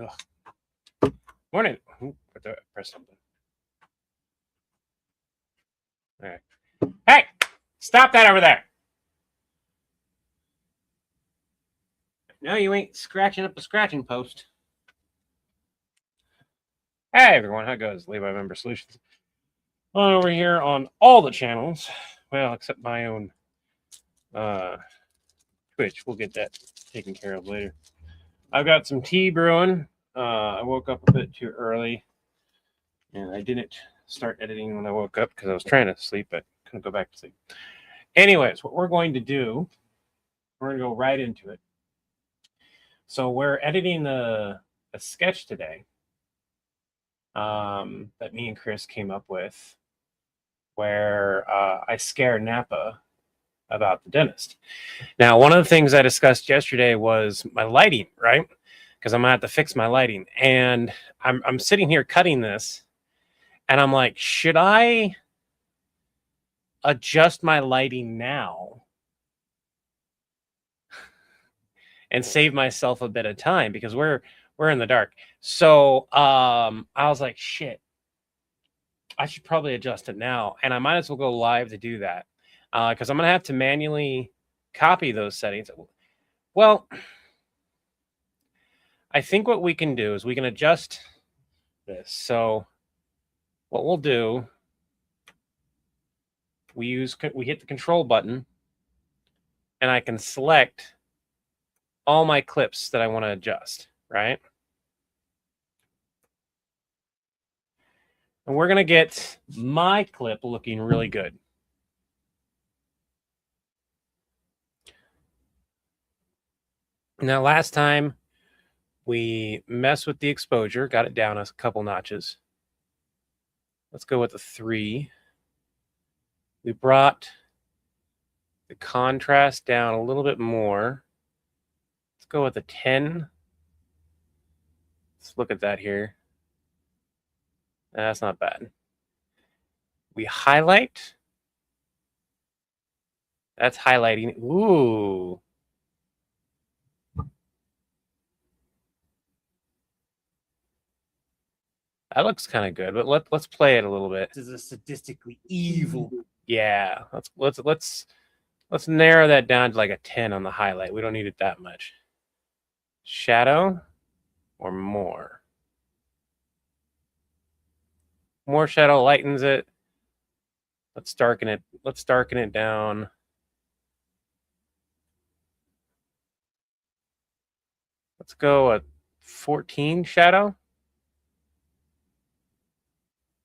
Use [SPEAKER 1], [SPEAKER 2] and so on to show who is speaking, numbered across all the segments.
[SPEAKER 1] Ugh. Morning. Ooh, press something. All right. Hey, stop that over there. No, you ain't scratching up a scratching post. Hey, everyone. How it goes? Levi Member Solutions. On over here on all the channels. Well, except my own Twitch. We'll get that taken care of later. I've got some tea brewing. I woke up a bit too early, and I didn't start editing when I woke up because I was trying to sleep, but couldn't go back to sleep. Anyways, what we're going to do, we're going to go right into it. So we're editing a sketch today that me and Chris came up with, where I scare Napa about the dentist. Now, one of the things I discussed yesterday was my lighting, right? Because I'm gonna have to fix my lighting, and I'm sitting here cutting this, and I'm like, should I adjust my lighting now and save myself a bit of time because we're in the dark? So I was like, shit, I should probably adjust it now, and I might as well go live to do that because I'm gonna have to manually copy those settings. Well, I think what we can do is we can adjust this. So what we'll do, we hit the control button, and I can select all my clips that I want to adjust, right? And we're gonna get my clip looking really good. Now, last time we messed with the exposure, got it down a couple notches. Let's go with a 3. We brought the contrast down a little bit more. Let's go with a 10. Let's look at that here. That's not bad. We highlight. That's highlighting. Ooh. That looks kind of good, but let's play it a little bit.
[SPEAKER 2] This is a sadistically evil.
[SPEAKER 1] Yeah, let's narrow that down to like a 10 on the highlight. We don't need it that much. Shadow or more? More shadow lightens it. Let's darken it. Let's darken it down. Let's go at 14 shadow.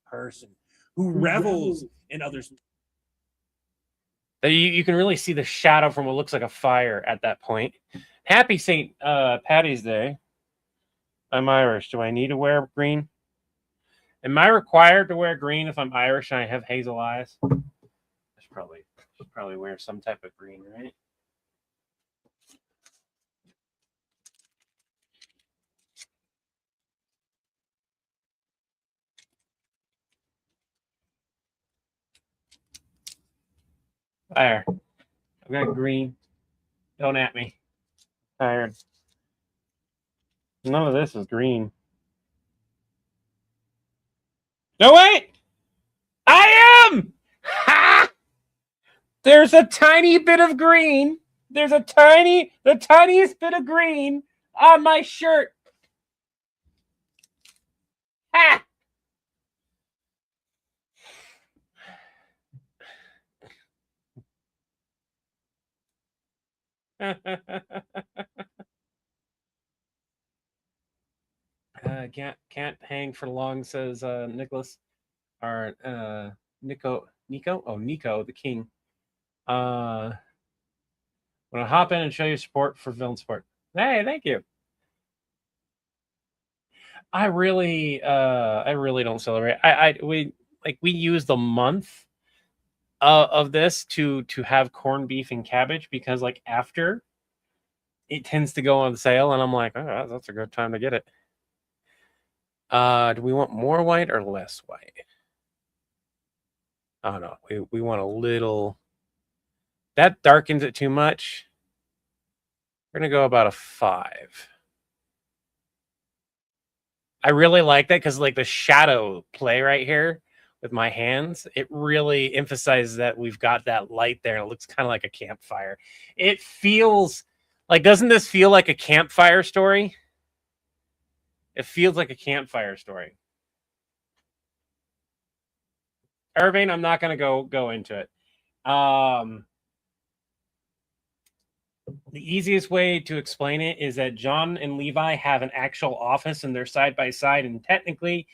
[SPEAKER 2] Person who revels in others.
[SPEAKER 1] You can really see the shadow from what looks like a fire at that point. Happy St. Patty's Day. I'm Irish. Do I need to wear green? Am I required to wear green if I'm Irish and I have hazel eyes? I should probably wear some type of green, right? There. I've got green. Don't at me. Tired. None of this is green. No, wait! I am! Ha! There's a tiny bit of green. There's the tiniest bit of green on my shirt. Ha! Can't hang for long, says Nicholas. Or Nico the king. Want to hop in and show your support for villain support. Hey, thank you. I really don't celebrate. We use the month of this to have corned beef and cabbage because like after it tends to go on sale, and I'm like, oh, that's a good time to get it. Do we want more white or less white? Oh no, we want a little. That darkens it too much. We're gonna go about a 5. I really like that because like the shadow play right here with my hands, it really emphasizes that we've got that light there. It looks kind of like a campfire. It feels like, doesn't this feel like a campfire story? It feels like a campfire story. Irving, I'm not going to go into it. The easiest way to explain it is that John and Levi have an actual office and they're side by side. And technically,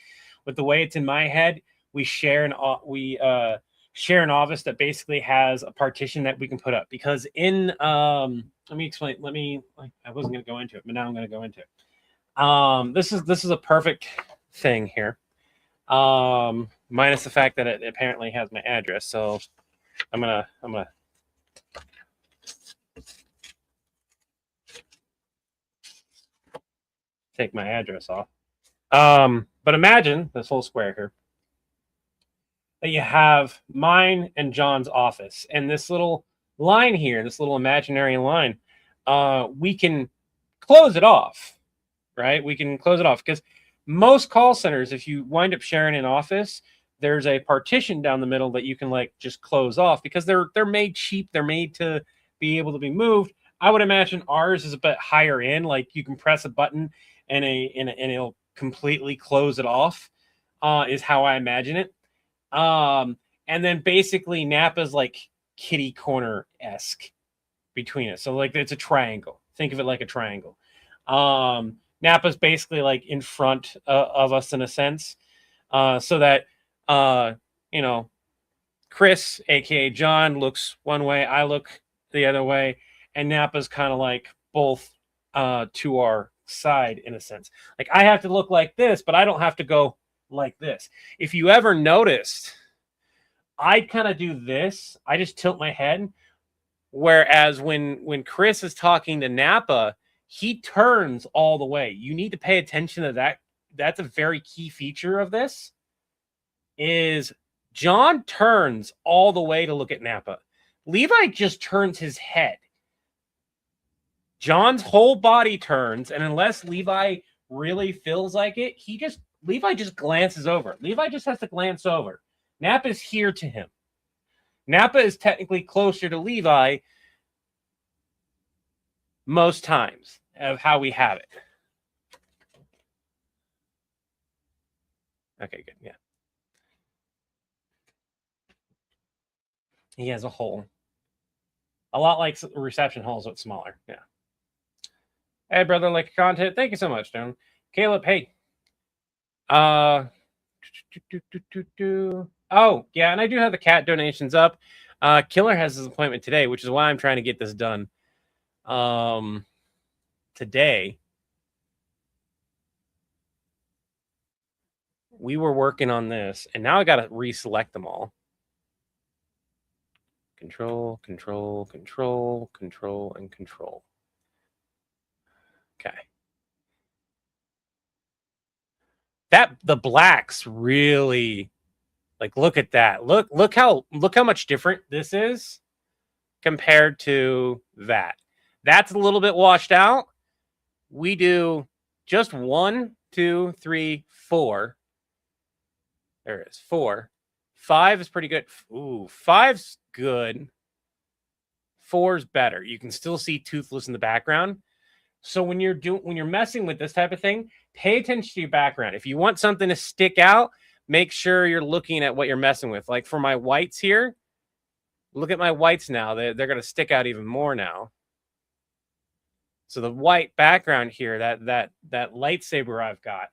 [SPEAKER 1] with the way it's in my head, we share an office that basically has a partition that we can put up. Because in let me explain. I wasn't going to go into it, but now I'm going to go into it. This is a perfect thing here. Minus the fact that it apparently has my address. So I'm gonna take my address off. But imagine this whole square here. That you have mine and John's office, and this little line here, this little imaginary line, we can close it off, right? We can close it off because most call centers, if you wind up sharing an office, there's a partition down the middle that you can like just close off because they're made cheap. They're made to be able to be moved. I would imagine ours is a bit higher in, like you can press a button and it'll completely close it off. Is how I imagine it. And then basically Napa's like kitty corner-esque between us. So like it's a triangle. Think of it like a triangle. Napa's basically like in front of us in a sense. So that Chris, aka John, looks one way, I look the other way, and Napa's kind of like both to our side in a sense. Like I have to look like this, but I don't have to go like this. If you ever noticed, I kind of do this. I just tilt my head. Whereas when Chris is talking to Napa, he turns all the way. You need to pay attention to that. That's a very key feature of this. Is John turns all the way to look at Napa. Levi just turns his head. John's whole body turns, and unless Levi really feels like it, Levi just glances over. Levi just has to glance over. Napa's here to him. Napa is technically closer to Levi most times of how we have it. Okay, good. Yeah. He has a hole. A lot like reception halls, but smaller. Yeah. Hey, brother, like content. Thank you so much, Stone. Caleb, hey. Oh, yeah, and I do have the cat donations up. Killer has his appointment today, which is why I'm trying to get this done. Today, we were working on this, and now I got to reselect them all. Control, control, control, control, and control. Okay. The blacks really, like, look at that. Look how much different this is compared to that. That's a little bit washed out. We do just 1, 2, 3, 4. There it is. 4. 5 is pretty good. Ooh, 5's good. 4's better. You can still see Toothless in the background. So when you're messing with this type of thing, pay attention to your background. If you want something to stick out, make sure you're looking at what you're messing with. Like for my whites here, look at my whites now. They're going to stick out even more now. So the white background here, that lightsaber I've got,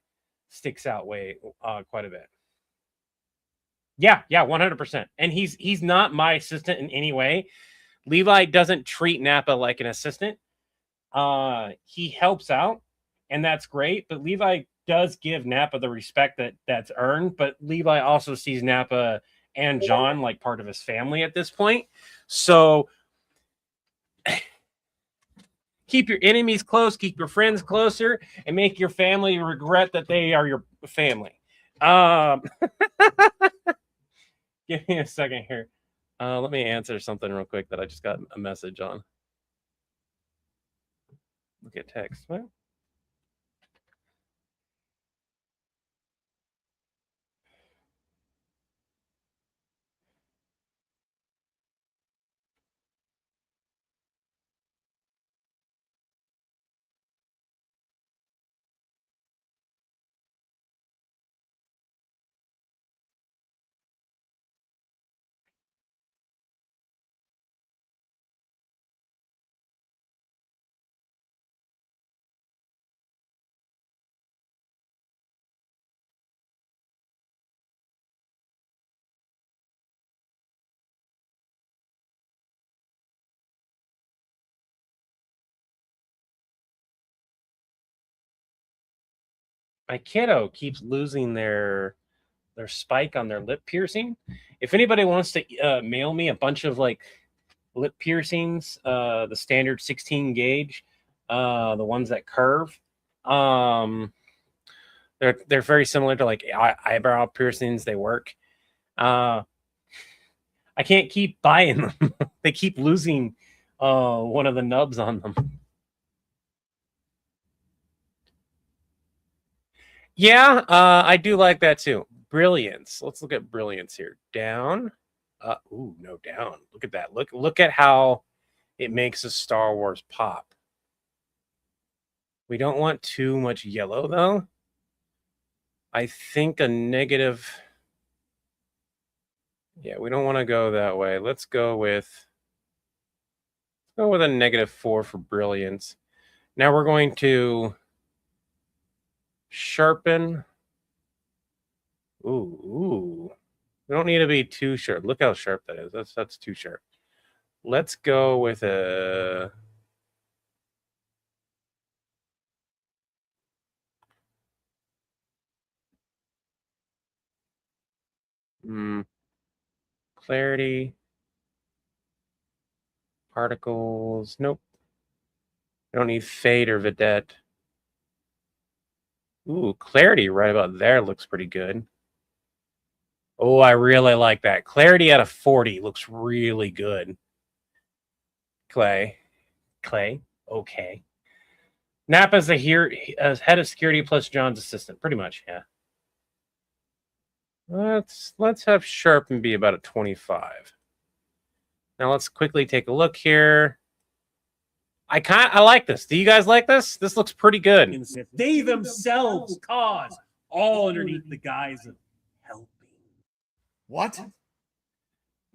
[SPEAKER 1] sticks out quite a bit. Yeah, 100%. And he's not my assistant in any way. Levi doesn't treat Napa like an assistant. He helps out, and that's great. But Levi does give Napa the respect that's earned. But Levi also sees Napa and John like part of his family at this point. So keep your enemies close, keep your friends closer, and make your family regret that they are your family. Give me a second here. Let me answer something real quick that I just got a message on. Look at text. Well, my kiddo keeps losing their spike on their lip piercing. If anybody wants to mail me a bunch of like lip piercings, the standard 16 gauge, the ones that curve, they're very similar to like eyebrow piercings. They work. I can't keep buying them. They keep losing one of the nubs on them. Yeah, I do like that too. Brilliance. Let's look at brilliance here. Down. Ooh, no, down. Look at that. Look at how it makes a Star Wars pop. We don't want too much yellow though. I think a negative. Yeah, we don't want to go that way. Let's go with a -4 for brilliance. Now we're going to sharpen. Ooh. We don't need to be too sharp. Look how sharp that is. That's too sharp. Let's go with a clarity, particles. Nope. I don't need fade or vidette. Ooh, clarity right about there looks pretty good. Oh, I really like that. Clarity out of 40 looks really good. Clay. Okay. Nappa's as head of security plus John's assistant. Pretty much, yeah. Let's have sharpen be about a 25. Now let's quickly take a look here. I like this. Do you guys like this? This looks pretty good.
[SPEAKER 2] If they themselves cause all underneath the guise of helping.
[SPEAKER 3] What?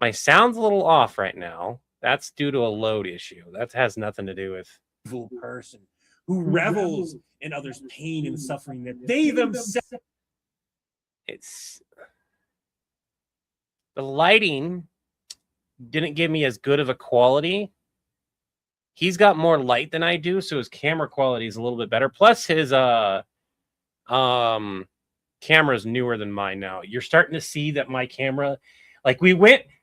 [SPEAKER 1] My sound's a little off right now. That's due to a load issue. That has nothing to do with
[SPEAKER 2] evil person who revels in others' pain and suffering that they themselves.
[SPEAKER 1] It's the lighting didn't give me as good of a quality. He's got more light than I do, so his camera quality is a little bit better. Plus his camera's newer than mine now. You're starting to see that my camera, like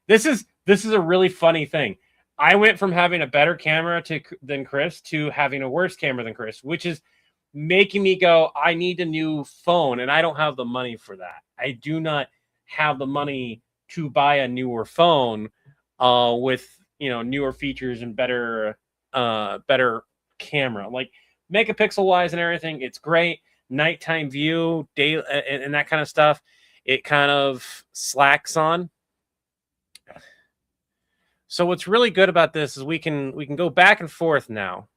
[SPEAKER 1] this is a really funny thing. I went from having a better camera than Chris to having a worse camera than Chris, which is making me go, I need a new phone, and I don't have the money for that. I do not have the money to buy a newer phone with newer features and better camera. Like megapixel wise and everything, it's great. Nighttime view, day and that kind of stuff, it kind of slacks on. So what's really good about this is we can go back and forth now.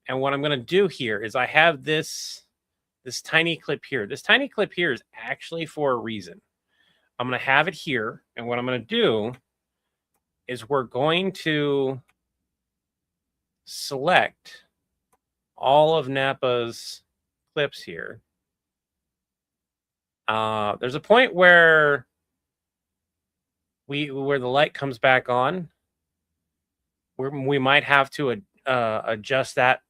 [SPEAKER 1] And what I'm going to do here is I have this tiny clip here. This tiny clip here is actually for a reason. I'm going to have it here, and what I'm going to do is we're going to select all of Nappa's clips here. There's a point where the light comes back on. We might have to adjust that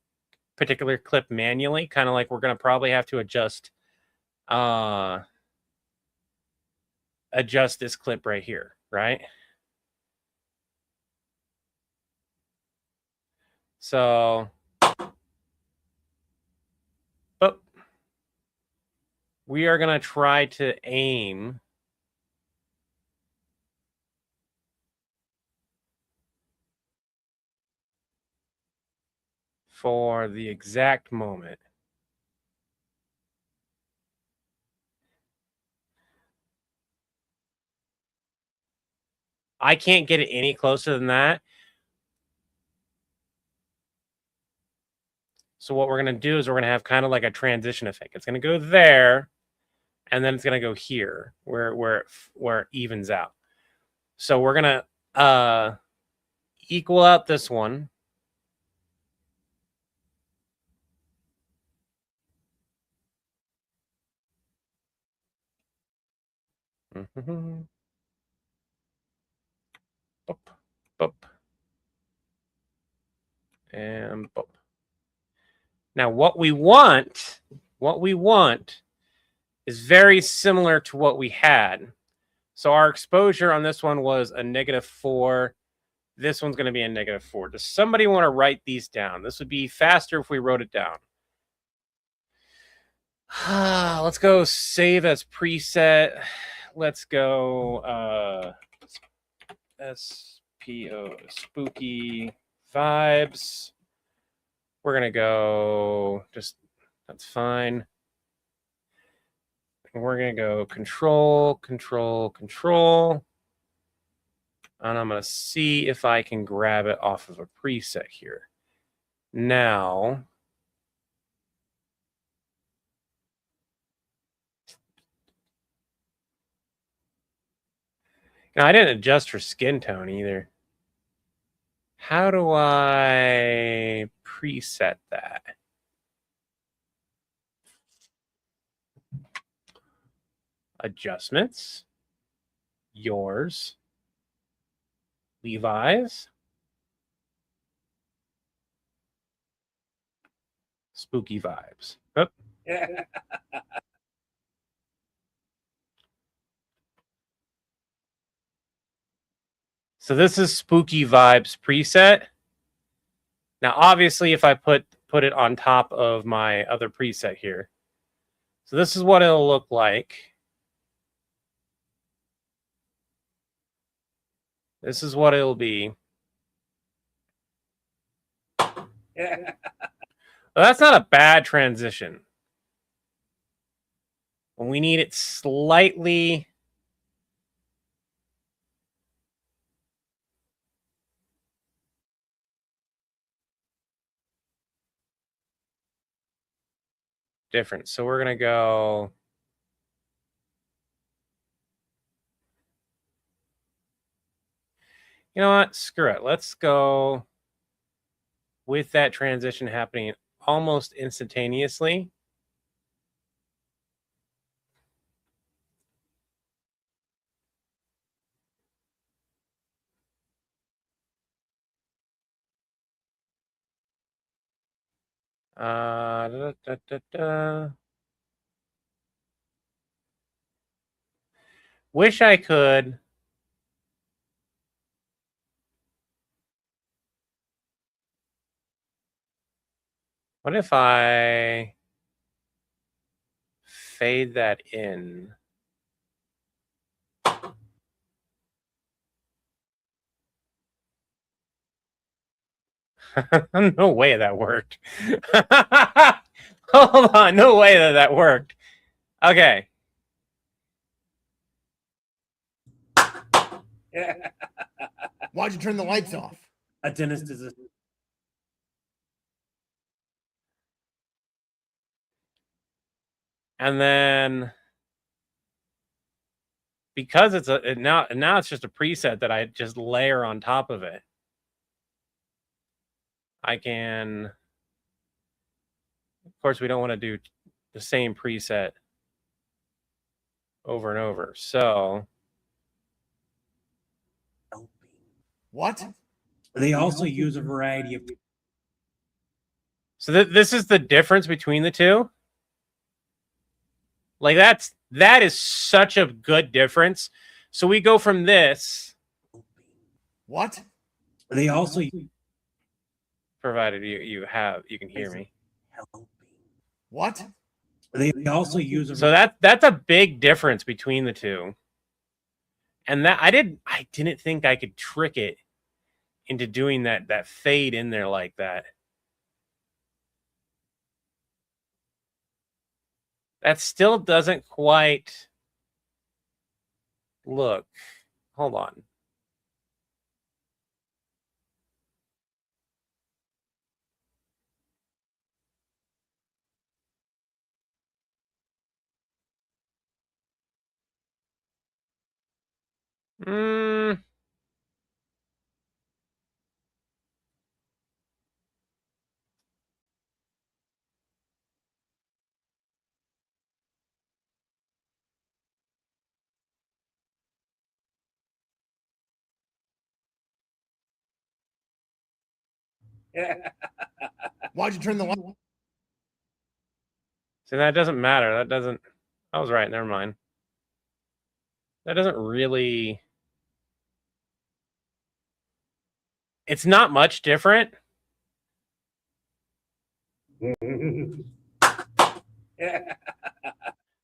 [SPEAKER 1] particular clip manually, kind of like we're going to probably have to adjust this clip right here, right? So, but we are going to try to aim for the exact moment. I can't get it any closer than that. So what we're going to do is we're going to have kind of like a transition effect. It's going to go there, and then it's going to go here where it evens out. So we're going to equal out this one. Mm-hmm. Boop, boop. And boop. Now what we want what we want is very similar to what we had. So our exposure on this one was a -4. This one's going to be a -4. Does somebody want to write these down? This would be faster if we wrote it down. Let's go save as preset. Let's go SPO, spooky vibes. We're going to go that's fine. We're going to go control, control, control. And I'm going to see if I can grab it off of a preset here. Now, I didn't adjust for skin tone either. How do I preset that? Adjustments. Yours. Levi's. Spooky vibes. Oh. So this is spooky vibes preset. Now, obviously, if I put it on top of my other preset here. So this is what it'll look like. This is what it'll be. Well, that's not a bad transition. We need it slightly different. So we're going to go you know what? Screw it. Let's go with that transition happening almost instantaneously. Da, da, da, da. Wish I could. What if I fade that in? No way that worked. Hold on, no way that worked. Okay.
[SPEAKER 3] Why'd you turn the lights off?
[SPEAKER 2] A dentist is a
[SPEAKER 1] And then because it's now it's just a preset that I just layer on top of it. I can, of course, we don't want to do the same preset over and over. So
[SPEAKER 3] What?
[SPEAKER 2] they also use a variety of
[SPEAKER 1] so this is the difference between the two. Like that is such a good difference. So we go from this.
[SPEAKER 3] What?
[SPEAKER 2] they also
[SPEAKER 1] Provided you can hear me.
[SPEAKER 3] What?
[SPEAKER 2] they also use a
[SPEAKER 1] So that's a big difference between the two. And that I didn't think I could trick it into doing that fade in there like that. That still doesn't quite look. Hold on.
[SPEAKER 3] Why'd you turn the light?
[SPEAKER 1] So that doesn't matter. That doesn't. I was right. Never mind. That doesn't really. It's not much different.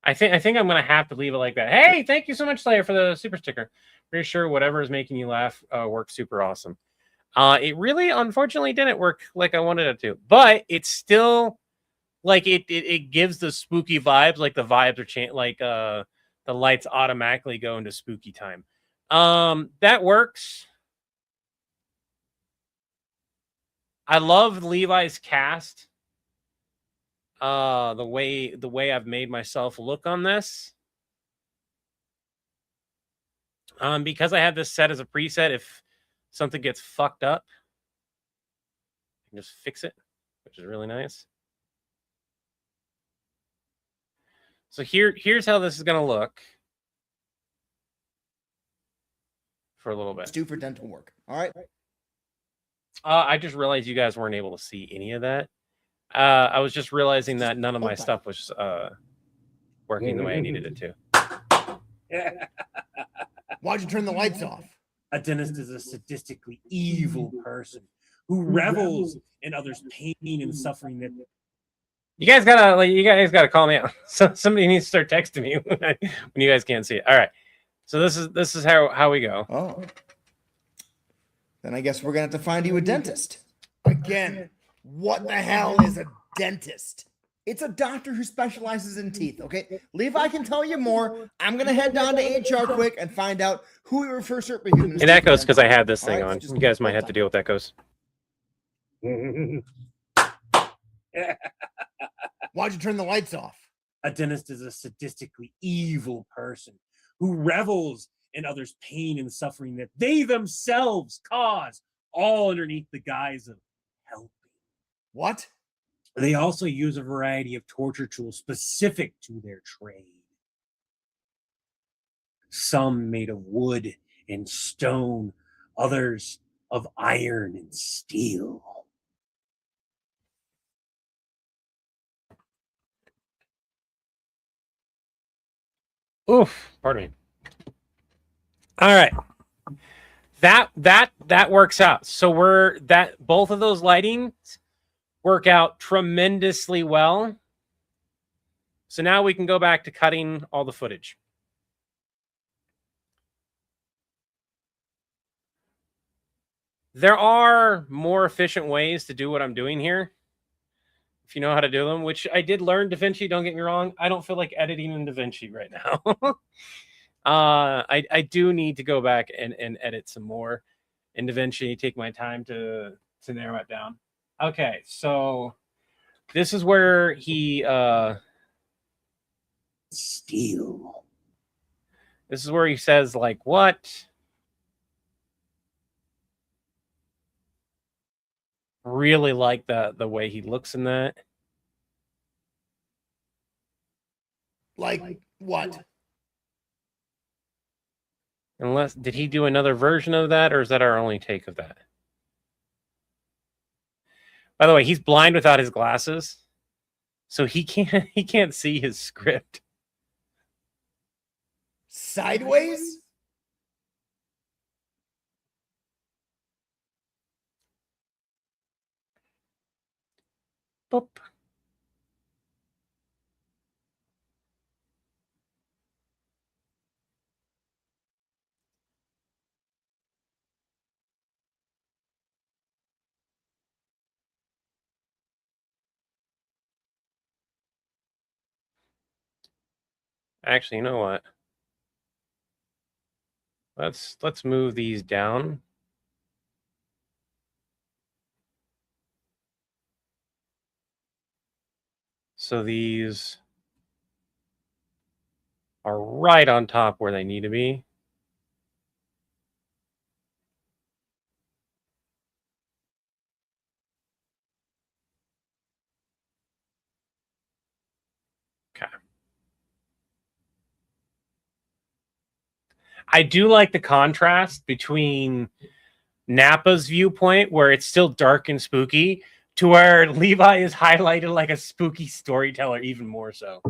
[SPEAKER 1] I think I'm gonna have to leave it like that. Hey, thank you so much, Slayer, for the super sticker. Pretty sure whatever is making you laugh works super awesome. It really, unfortunately, didn't work like I wanted it to, but it's still like it gives the spooky vibes. Like the vibes are like the lights automatically go into spooky time. That works. I love Levi's cast. The way I've made myself look on this. Because I have this set as a preset, if something gets fucked up, I can just fix it, which is really nice. So here's how this is gonna look for a little bit.
[SPEAKER 3] Do for dental work. All right.
[SPEAKER 1] I just realized you guys weren't able to see any of that. I was just realizing that none of my stuff was working the way I needed it to.
[SPEAKER 3] Why'd you turn the lights off?
[SPEAKER 2] A dentist is a sadistically evil person who revels in others' pain and suffering. That
[SPEAKER 1] you guys gotta call me out. So somebody needs to start texting me when you guys can't see it. All right. So this is how we go.
[SPEAKER 3] Oh. Then I guess we're gonna have to find you a dentist. Again, what the hell is a dentist? It's a doctor who specializes in teeth, okay? Levi can tell you more. I'm going to head down to HR quick and find out who we refer superhumans.
[SPEAKER 1] It echoes because I have this thing
[SPEAKER 3] All right,
[SPEAKER 1] on.
[SPEAKER 3] just
[SPEAKER 1] You guys might have to deal with echoes.
[SPEAKER 3] Why'd you turn the lights off?
[SPEAKER 2] a dentist is a sadistically evil person who revels in others' pain and suffering that they themselves cause, all underneath the guise of helping.
[SPEAKER 3] What?
[SPEAKER 2] They also use a variety of torture tools specific to their trade. Some made of wood and stone, others of iron and steel.
[SPEAKER 1] Oof, pardon me. All right. That works out. So both of those lightings work out tremendously well. So now we can go back to cutting all the footage. There are more efficient ways to do what I'm doing here, if you know how to do them, which I did learn DaVinci, don't get me wrong. I don't feel like editing in DaVinci right now. I do need to go back and edit some more in DaVinci, take my time to narrow it down. Okay, so this is where he
[SPEAKER 2] Steel.
[SPEAKER 1] this is where he says, like, what? Really like the way he looks in that.
[SPEAKER 3] Like what?
[SPEAKER 1] Unless, did he do another version of that, or is that our only take of that? By the way, he's blind without his glasses, so he can't see his script.
[SPEAKER 3] Sideways?
[SPEAKER 1] Boop. Actually, you know what? Let's move these down. So these are right on top where they need to be. Okay. I do like the contrast between Nappa's viewpoint, where it's still dark and spooky, to where Levi is highlighted like a spooky storyteller, even more so.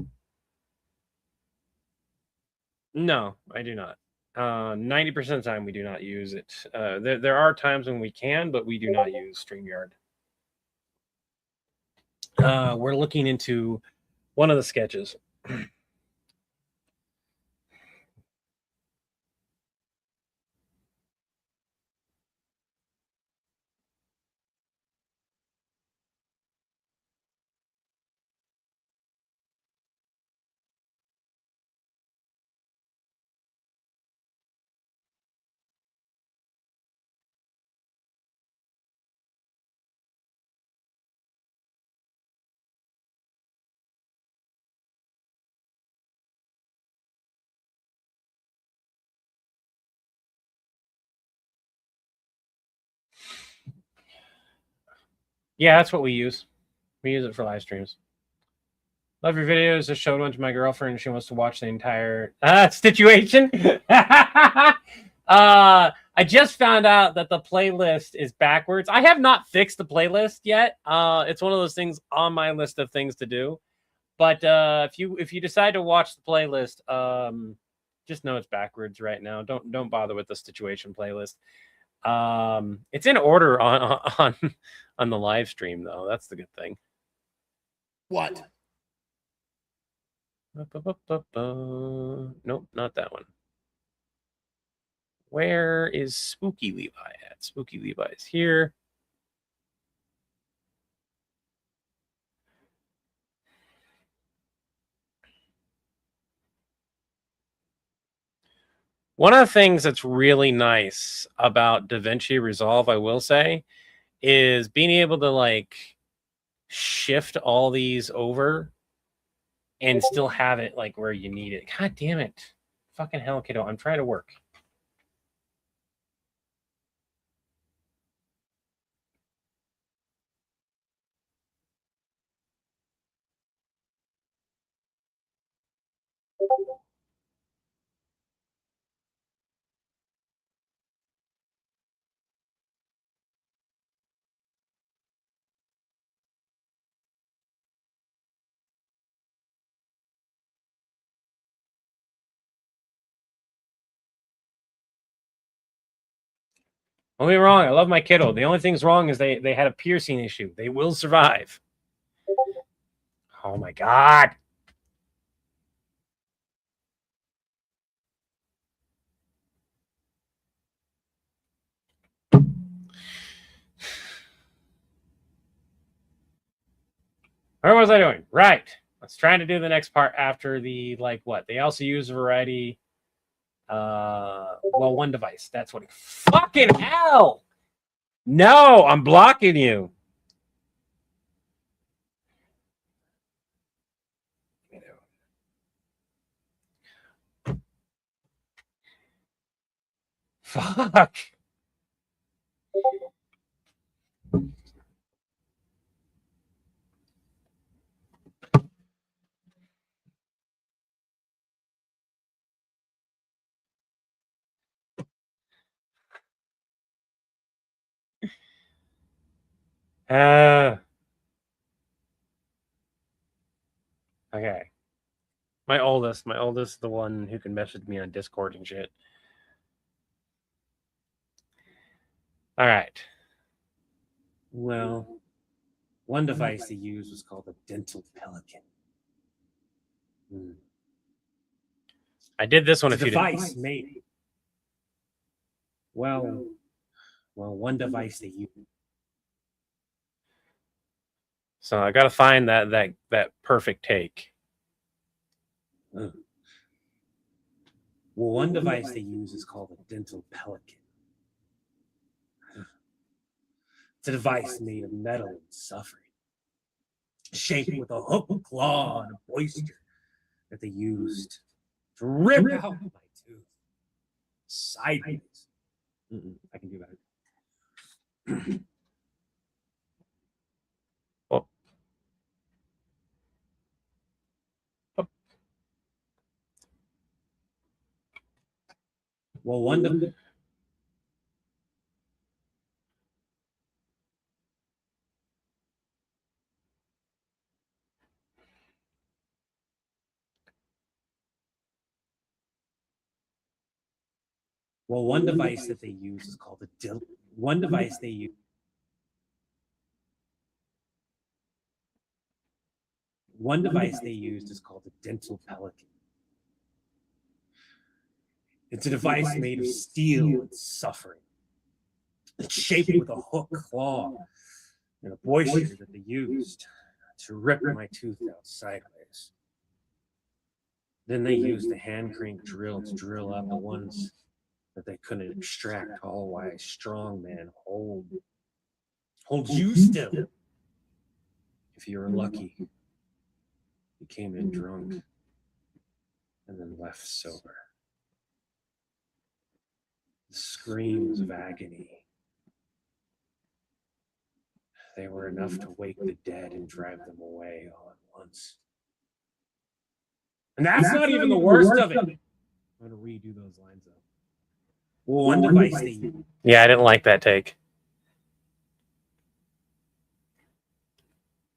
[SPEAKER 1] No, I do not. 90% of the time, we do not use it. There are times when we can, but we do not use StreamYard. We're looking into one of the sketches. Yeah, that's what we use. We use it for live streams. Love your videos. Just showed one to my girlfriend, and she wants to watch the entire situation. I just found out that the playlist is backwards. I have not fixed the playlist yet. It's one of those things on my list of things to do. But if you decide to watch the playlist, just know it's backwards right now. Don't bother with the situation playlist. It's in order on the live stream though. That's the good thing.
[SPEAKER 3] What?
[SPEAKER 1] Nope, not that one. Where is Spooky Levi at? Spooky Levi is here. One of the things that's really nice about DaVinci Resolve, I will say, is being able to like shift all these over and still have it like where you need it. God damn it. Fucking hell, kiddo. I'm trying to work. Don't be wrong. I love my kiddo. The only thing's wrong is they had a piercing issue. They will survive. Oh my God. What was I doing? Right. Let's try to do the next part after the, like, what? They also use a variety. Well, one device. That's what. Fucking hell. No, I'm blocking you. Fuck. Okay. My oldest is the one who can message me on Discord and shit. All right.
[SPEAKER 2] Well, one device they used was called a dental pelican.
[SPEAKER 1] I did this one
[SPEAKER 2] It's
[SPEAKER 1] a
[SPEAKER 2] a
[SPEAKER 1] few
[SPEAKER 2] device
[SPEAKER 1] days.
[SPEAKER 2] made. Well, one device they used.
[SPEAKER 1] So I got to find that perfect take.
[SPEAKER 2] Well, one device they use is called a dental pelican. It's a device made of metal and suffering, shaped with a hook, claw, and a oyster that they used to rip out my tooth sideways. I can do that.
[SPEAKER 1] Oh.
[SPEAKER 2] Well, one Well, one device that they use is called one device they use. One device they used is called a dental pelican. It's a device made of steel and suffering. It's shaped with a hook claw and a boister that they used to rip my tooth out sideways. Then they used a hand crank drill to drill out the ones that they couldn't extract, all while a strong man hold you still. If you were lucky, you came in drunk and then left sober. The screams of agony. They were enough to wake the dead and drive them away all at once. And that's not even the worst of it. I'm going to redo those lines though. Well, one device they used.
[SPEAKER 1] Yeah, I didn't like that take.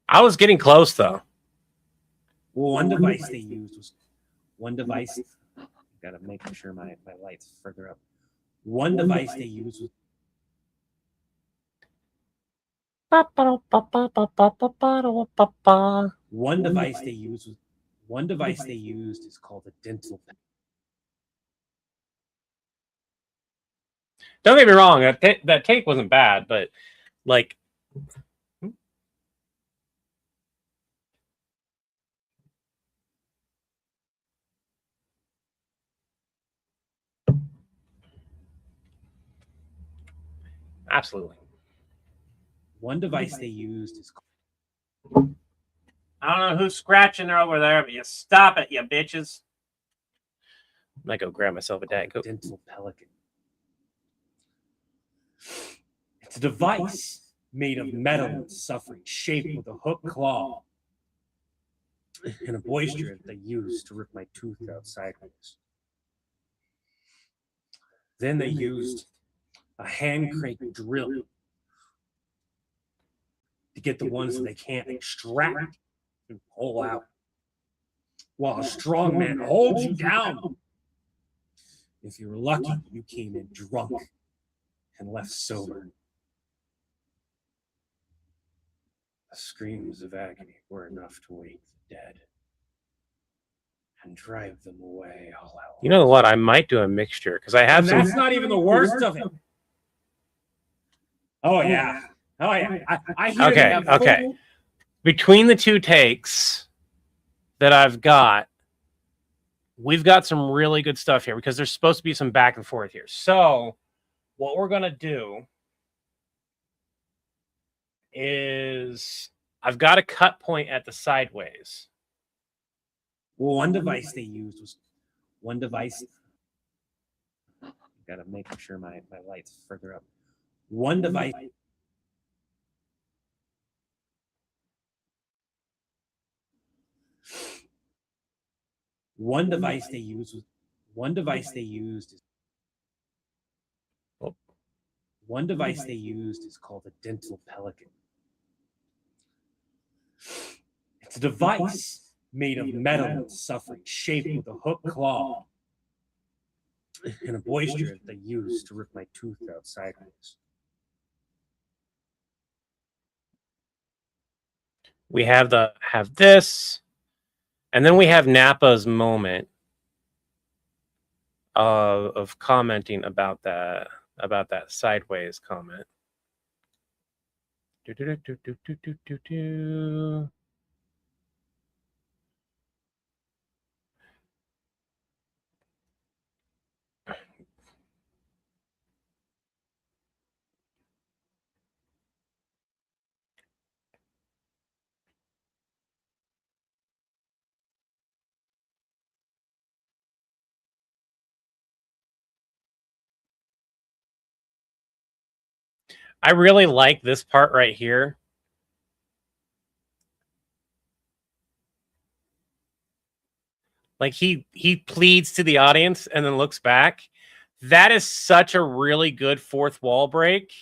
[SPEAKER 1] I was getting close though.
[SPEAKER 2] Well, one device they used was one device. Got to make sure my light's further up. One device they used was. One device they used was. One device they used is called a dental pelican.
[SPEAKER 1] Don't get me wrong, that take wasn't bad, but like, absolutely.
[SPEAKER 2] One device they used is.
[SPEAKER 1] I don't know who's scratching over there, but you stop it, you bitches. I might go grab myself a Diet Coke.
[SPEAKER 2] Dental pelican. It's a device made of metal and suffering, shaped with a hook claw and a boister that they used to rip my tooth out sideways. Then they used a hand crank drill to get the ones that they can't extract and pull out, while a strong man holds you down. If you were lucky, you came in drunk and left sober. The screams of agony were enough to wake the dead and drive them away all at once.
[SPEAKER 1] You know what? I might do a mixture because I have
[SPEAKER 2] And
[SPEAKER 1] some.
[SPEAKER 2] that's not even the worst of it. Oh yeah. Oh yeah. I hear they have
[SPEAKER 1] Okay.
[SPEAKER 2] full-
[SPEAKER 1] Between the two takes that I've got, we've got some really good stuff here because there's supposed to be some back and forth here. So what we're going to do is I've got a cut point at the sideways.
[SPEAKER 2] Well, one device they used was one device. Got to make sure my light's further up. One device. One device they used was one device they used is. One device they used is called a dental pelican. It's a device made of metal and suffering, shaped with a hook claw and a boister that they used to rip my tooth out sideways.
[SPEAKER 1] We have this, and then we have Nappa's moment of commenting about that sideways comment. I really like this part right here. Like he pleads to the audience and then looks back. That is such a really good fourth wall break.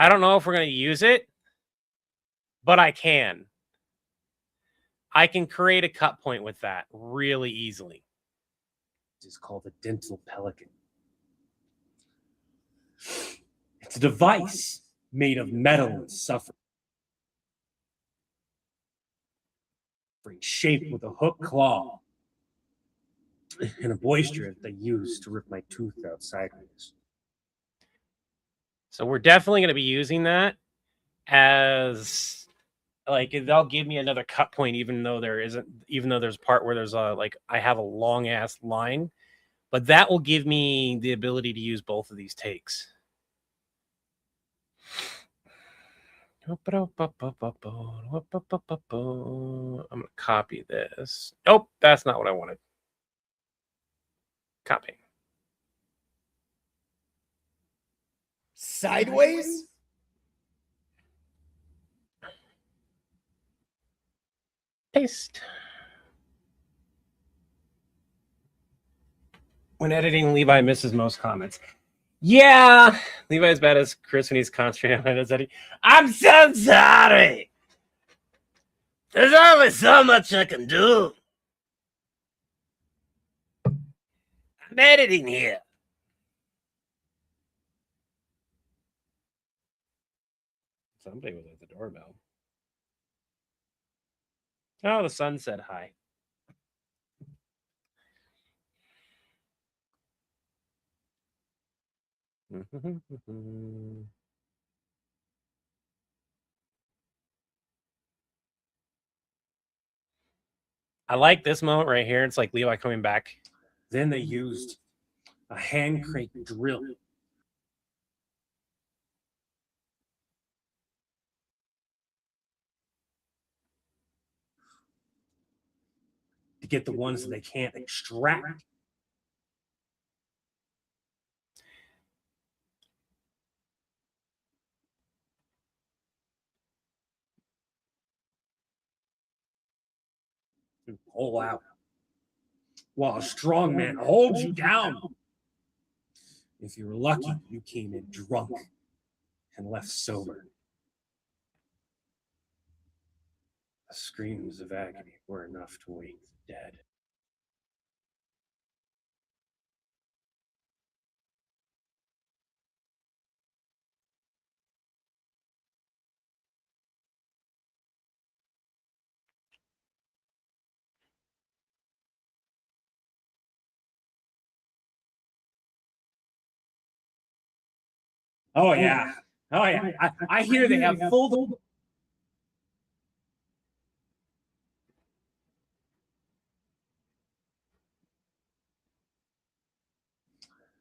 [SPEAKER 1] I don't know if we're going to use it, but I can. I can create a cut point with that really easily.
[SPEAKER 2] It's called a dental pelican. It's a device made of metal and suffering, shaped with a hook claw and a moisture that they use to rip my tooth out sideways.
[SPEAKER 1] So we're definitely going to be using that as like they'll give me another cut point, even though there's a part where there's a like I have a long ass line, but that will give me the ability to use both of these takes. I'm gonna copy this. Nope, that's not what I wanted. Copy.
[SPEAKER 3] Sideways?
[SPEAKER 1] Paste. When editing, Levi misses most comments. Yeah, Levi's bad as Chris when he's concentrating on his editing. I'm so sorry. There's only so much I can do. I'm editing here. Somebody was at the doorbell. Oh, the sun said hi. I like this moment right here. It's like Levi coming back.
[SPEAKER 2] Then they used a hand crank drill to get the ones that they can't extract. And pull out while a strong man holds you down. If you were lucky, you came in drunk and left sober. The screams of agony were enough to wake the dead. Oh yeah. Oh yeah. I hear they have full.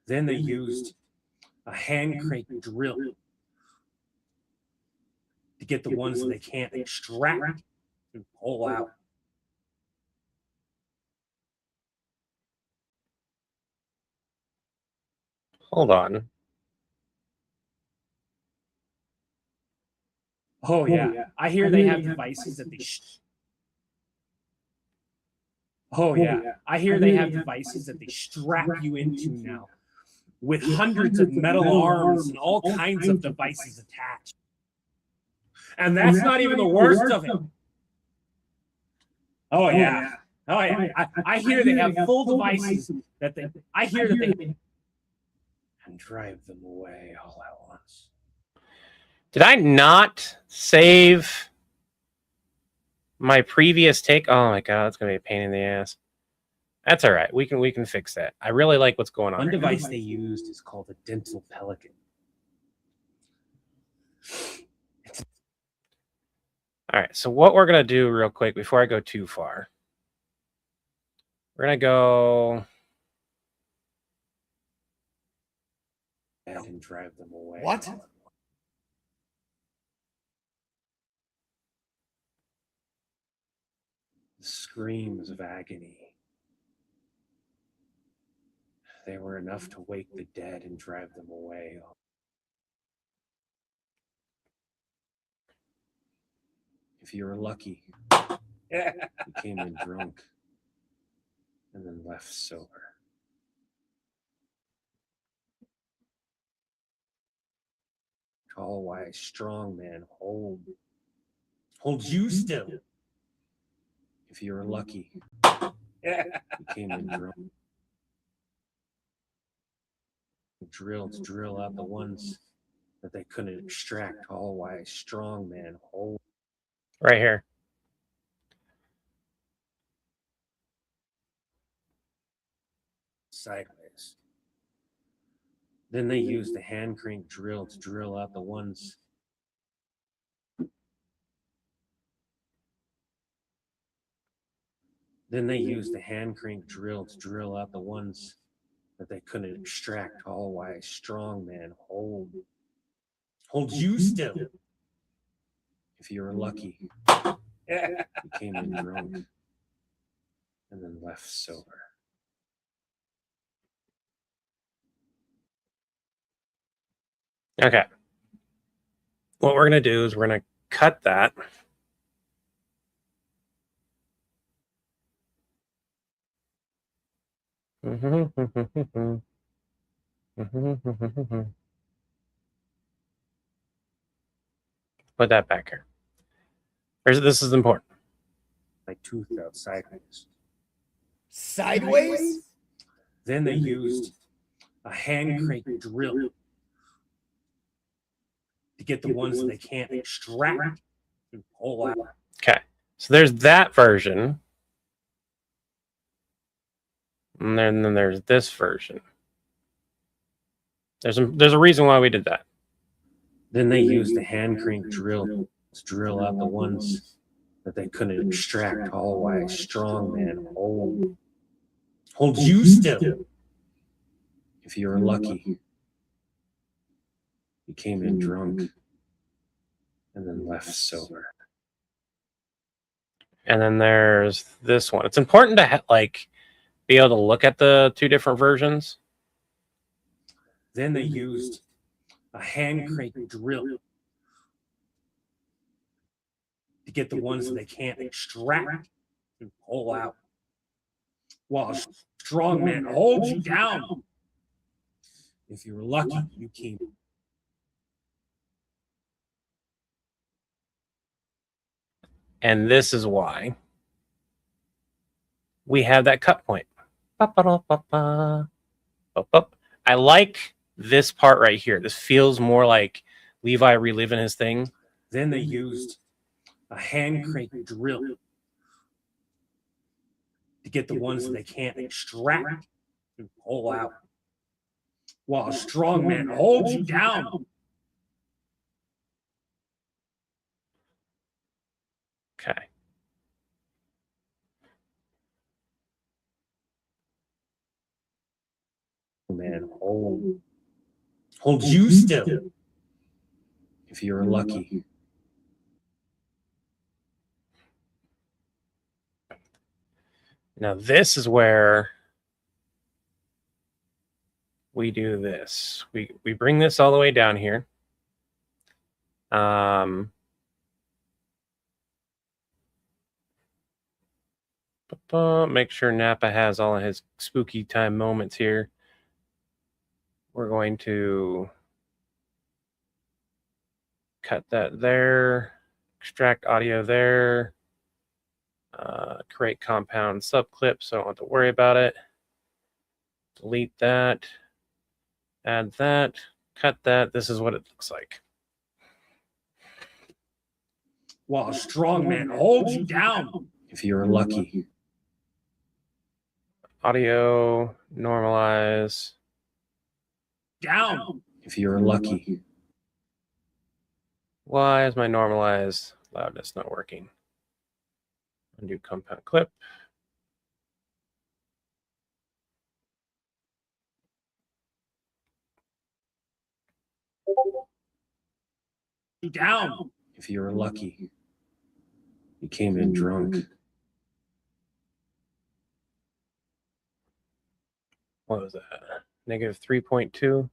[SPEAKER 2] Then they used a hand crank drill to get the ones that they can't extract and pull out.
[SPEAKER 1] Hold on.
[SPEAKER 2] Oh yeah. I hear they have devices that they. Oh yeah. I hear they have devices that they strap you into now, with hundreds of metal arms and all kinds of devices attached. And that's not even the worst of it. Oh yeah. Oh yeah. I hear they have full devices that they. I hear that they. And drive them away all at once.
[SPEAKER 1] Did I not save my previous take? Oh my god, that's gonna be a pain in the ass. That's all right. We can fix that. I really like what's going on.
[SPEAKER 2] One
[SPEAKER 1] right
[SPEAKER 2] device they used is called a dental pelican.
[SPEAKER 1] All right. So what we're gonna do real quick before I go too far, we're gonna go.
[SPEAKER 2] And drive them away.
[SPEAKER 3] What?
[SPEAKER 2] The screams of agony. They were enough to wake the dead and drive them away. If you were lucky, you came in drunk and then left sober. tall, wise, strong man, hold you still. If you were lucky, you came in drunk. Drill out the ones that they couldn't extract. Tall, wise, strong man,
[SPEAKER 1] Right here.
[SPEAKER 2] sideways. Then they used the hand crank drill to drill out the ones. Then they used the hand crank drill to drill out the ones that they couldn't extract. Tall, wise, strong man, hold you still. If you were lucky, you came in drunk and then left sober.
[SPEAKER 1] Okay. What we're going to do is we're going to cut that. Put that back here. This is important.
[SPEAKER 2] My tooth out sideways.
[SPEAKER 3] Sideways?
[SPEAKER 2] Then they used a hand crank drill to get the ones that they can't extract and pull out.
[SPEAKER 1] Okay. So there's that version. And then there's this version. There's a reason why we did that.
[SPEAKER 2] Then they used the hand crank drill to drill out the ones that they couldn't extract. Tall, wise, strong man, hold you still. If you were lucky, you came in drunk and then left sober.
[SPEAKER 1] And then there's this one. It's important to be able to look at the two different versions.
[SPEAKER 2] Then they used a hand crank drill to get the ones that they can't extract and pull out. While a strong man holds you down. If you were lucky, you came.
[SPEAKER 1] And this is why we have that cut point. I like this part right here. This feels more like Levi reliving his thing.
[SPEAKER 2] Then they used a hand crank drill to get the ones that they can't extract and pull out. While a strong man holds you down.
[SPEAKER 1] Okay.
[SPEAKER 2] Man, hold you still. If you were lucky.
[SPEAKER 1] Now this is where we do this. We bring this all the way down here. Make sure Napa has all of his spooky time moments here. We're going to cut that there, extract audio there, create compound subclip so I don't have to worry about it. Delete that, add that, cut that. This is what it looks like.
[SPEAKER 2] While a strong man holds you down. If you were lucky.
[SPEAKER 1] Audio, normalize.
[SPEAKER 2] Down. If you were lucky.
[SPEAKER 1] Why is my normalized loudness not working? Undo compound clip.
[SPEAKER 2] Down. If you were lucky. You came in drunk.
[SPEAKER 1] What was that? Negative 3.2.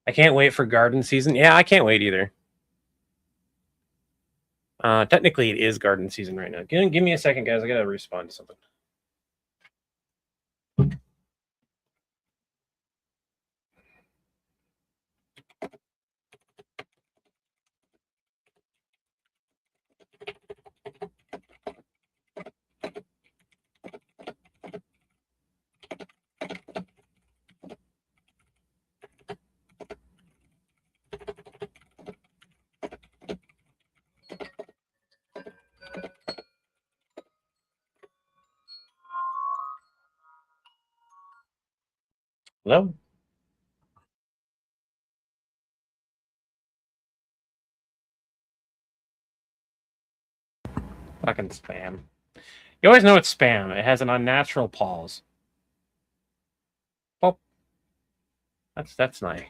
[SPEAKER 1] I can't wait for garden season. Yeah, I can't wait either. Technically, it is garden season right now. Give me a second, guys. I gotta respond to something. Hello? Fucking spam. You always know it's spam. It has an unnatural pause. Oh, that's nice.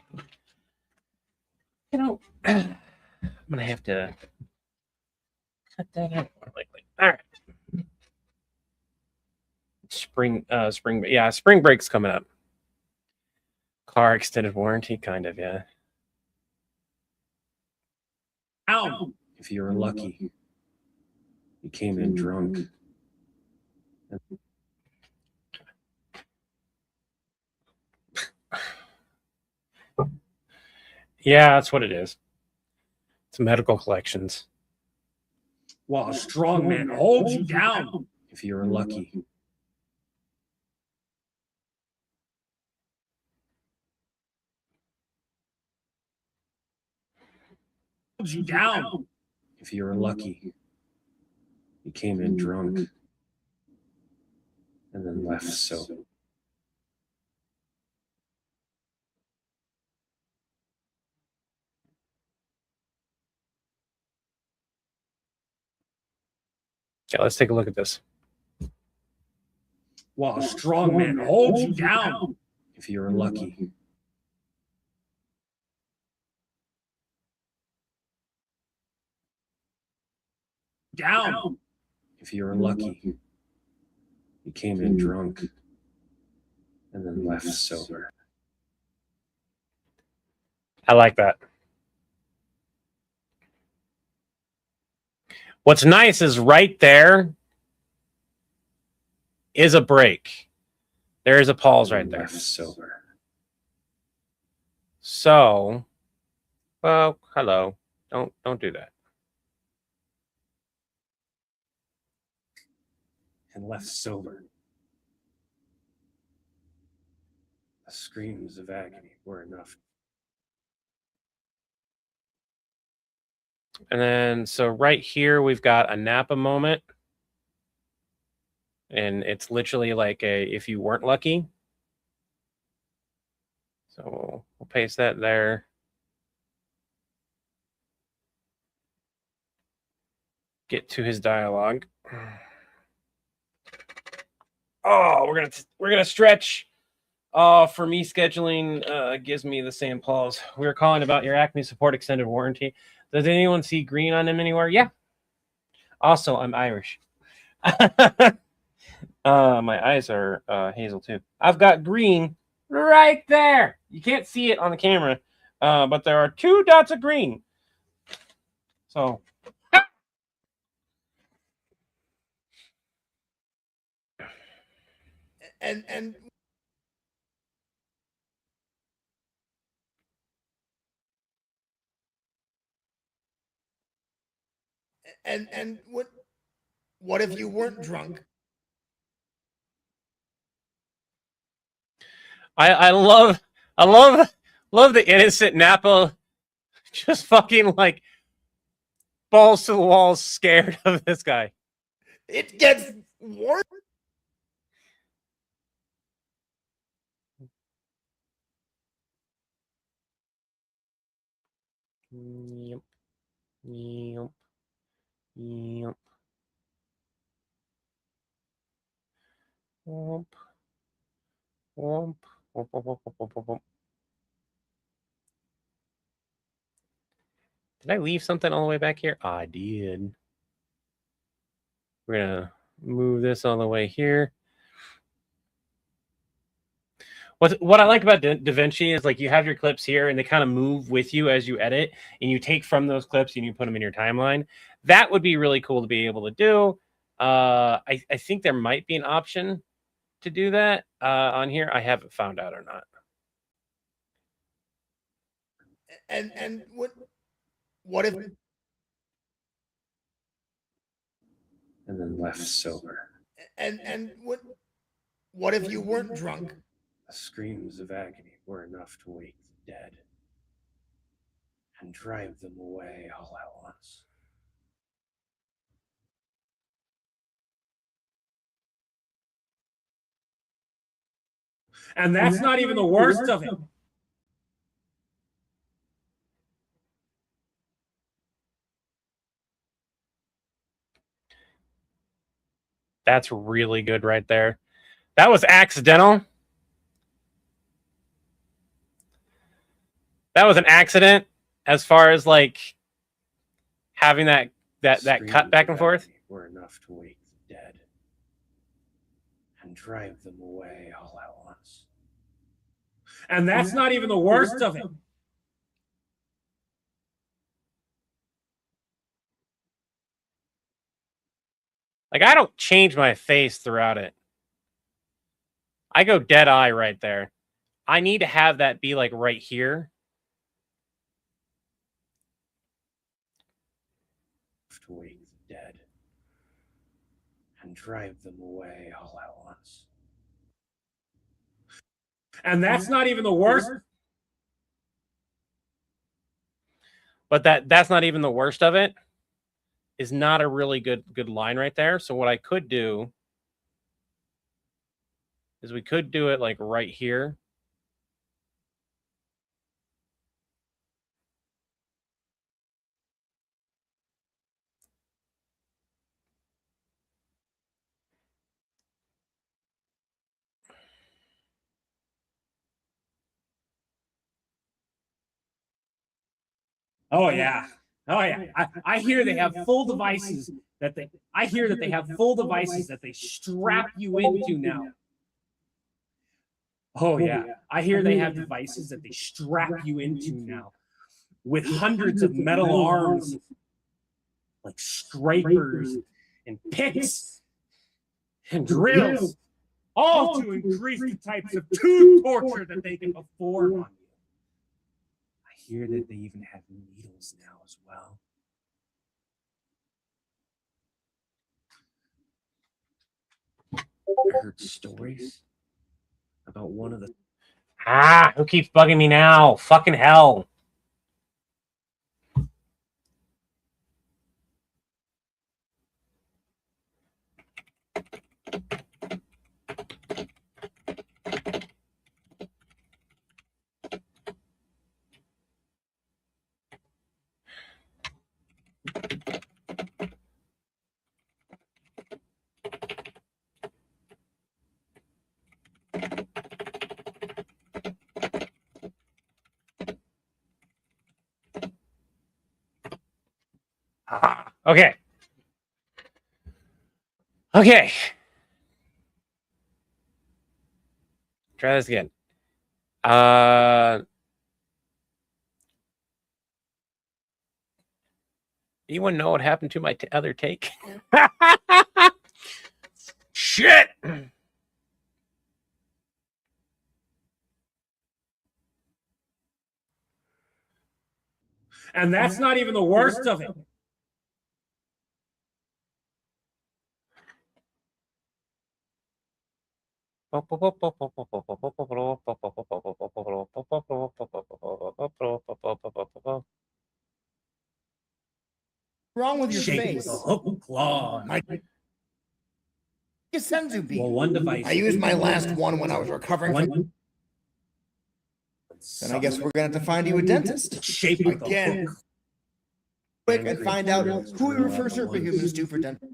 [SPEAKER 1] You know, I'm gonna have to cut that out more likely. All right. Spring break's coming up. Car extended warranty, kind of, yeah.
[SPEAKER 2] Ow! If you were lucky, you came in drunk.
[SPEAKER 1] Yeah, that's what it is. It's medical collections.
[SPEAKER 2] While a strong man holds you down. If you were lucky. Holds you down. If you were lucky. You came in drunk. And then left sober.
[SPEAKER 1] Yeah, let's take a look at this.
[SPEAKER 2] While a strong man holds you down. If you were lucky. Down. If you were lucky. You came in drunk. And then left sober.
[SPEAKER 1] I like that. What's nice is right there is a break. There is a pause right there.
[SPEAKER 2] Left sober.
[SPEAKER 1] So, well, hello. Don't do that.
[SPEAKER 2] And left sober. The screams of agony were enough.
[SPEAKER 1] And then, so right here, we've got a Napa moment. And it's literally like a if you weren't lucky. So we'll paste that there. Get to his dialogue. Oh, we're gonna stretch. For me, scheduling gives me the same pause. We were calling about your Acme Support extended warranty. Does anyone see green on him anywhere? Yeah. Also, I'm Irish. My eyes are hazel too. I've got green right there. You can't see it on the camera, but there are 2 dots of green. So.
[SPEAKER 3] And what if you weren't drunk?
[SPEAKER 1] I love the innocent Napa just fucking like balls to the walls scared of this guy.
[SPEAKER 3] It gets worse.
[SPEAKER 1] Yep. Yep. Yep. Womp. Womp. Womp, womp, womp, womp, womp, womp. Did I leave something all the way back here? I did. We're gonna move this all the way here. What I like about DaVinci is like you have your clips here and they kind of move with you as you edit, and you take from those clips and you put them in your timeline. That would be really cool to be able to do. I think there might be an option to do that on here. I haven't found out or not.
[SPEAKER 3] And what if
[SPEAKER 2] And then left sober.
[SPEAKER 3] and what if you weren't drunk?
[SPEAKER 2] The screams of agony were enough to wake the dead and drive them away all at once. And that's not even the worst of it.
[SPEAKER 1] That's really good right there. That was accidental. That was an accident as far as like having that cut back and forth.
[SPEAKER 2] Were enough to wake the dead and drive them away all at once. And that's not even the worst of it.
[SPEAKER 1] Like, I don't change my face throughout it. I go dead eye right there. I need to have that be like right here.
[SPEAKER 2] To wake the dead and drive them away all at once. And that's not even the worst.
[SPEAKER 1] But that's not even the worst of it. Is not a really good line right there. So what I could do is we could do it like right here.
[SPEAKER 2] Oh yeah. Oh yeah. I hear they have full devices that they have full devices that they strap you into now. Oh yeah. I hear they have devices that they strap you into now with hundreds of metal arms like scrapers and picks and drills, all to increase the types of tooth torture that they can perform on you. I hear that they even have needles now as well. I heard stories about one of the...
[SPEAKER 1] Who keeps bugging me now? Fucking hell. Okay. Okay. Try this again. Anyone know what happened to my other take? Shit.
[SPEAKER 2] And that's not even the worst of it.
[SPEAKER 3] Wrong with your
[SPEAKER 2] Shape
[SPEAKER 3] face?
[SPEAKER 2] with a hook claw.
[SPEAKER 3] My senzu bean.
[SPEAKER 2] Well, one device.
[SPEAKER 3] I used my last one when I was recovering from.
[SPEAKER 2] One.
[SPEAKER 3] Then I guess we're gonna have to find you a dentist.
[SPEAKER 2] Shape with
[SPEAKER 3] Again.
[SPEAKER 2] a hook.
[SPEAKER 3] Quick and find out who we refer superhumans to for dental.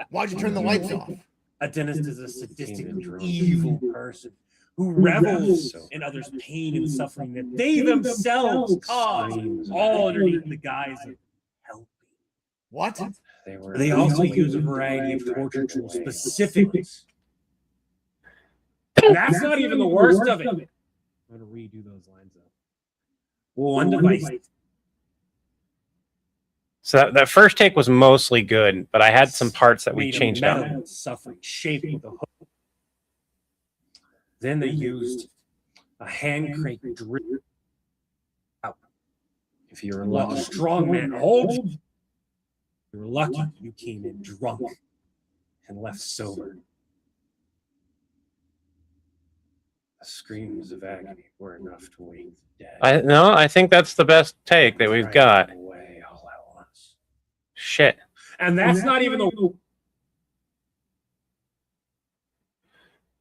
[SPEAKER 3] Why'd you turn the lights off?
[SPEAKER 2] A dentist is a sadistic, evil person who revels in others' pain and suffering that they themselves cause, all underneath the guise of helping.
[SPEAKER 3] What?
[SPEAKER 2] They also use a variety of torture tools specifically. And that's not even the worst of it. I'm going to redo those lines up. Well, one device.
[SPEAKER 1] So that first take was mostly good, but I had some parts that we changed out.
[SPEAKER 2] Suffering, shaped with a hook. Then they used a hand crank drill. If you're lucky, a strong man hold you. You were lucky you came in drunk and left sober. The screams of agony were enough to wake the dead.
[SPEAKER 1] I think that's the best take that we've got.
[SPEAKER 2] Away all at once.
[SPEAKER 1] Shit.
[SPEAKER 2] And that's not even the...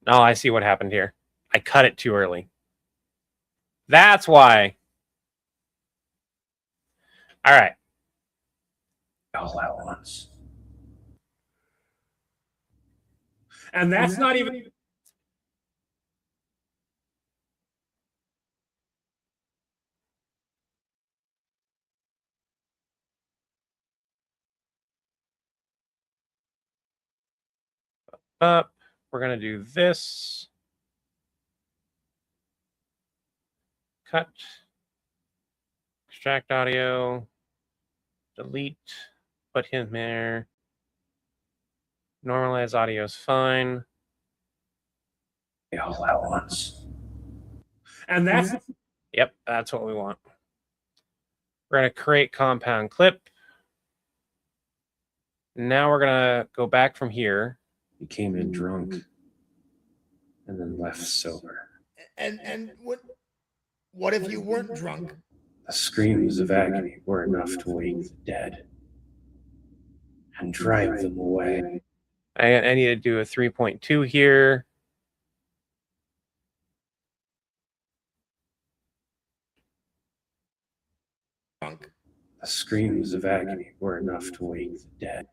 [SPEAKER 1] Oh, I see what happened here. I cut it too early. That's why. All right.
[SPEAKER 2] All at once. And that's not even.
[SPEAKER 1] Up. We're going to do this. Cut. Extract audio. Delete. Put him there. Normalize audio is fine.
[SPEAKER 2] All at once. And that's.
[SPEAKER 1] Yep, that's what we want. We're going to create compound clip. Now we're going to go back from here.
[SPEAKER 2] He came in drunk and then left sober.
[SPEAKER 3] And what if you weren't drunk?
[SPEAKER 2] The screams of agony were enough to wake the dead and drive them away.
[SPEAKER 1] I need to do a 3.2 here.
[SPEAKER 3] Drunk.
[SPEAKER 2] The screams of agony were enough to wake the dead.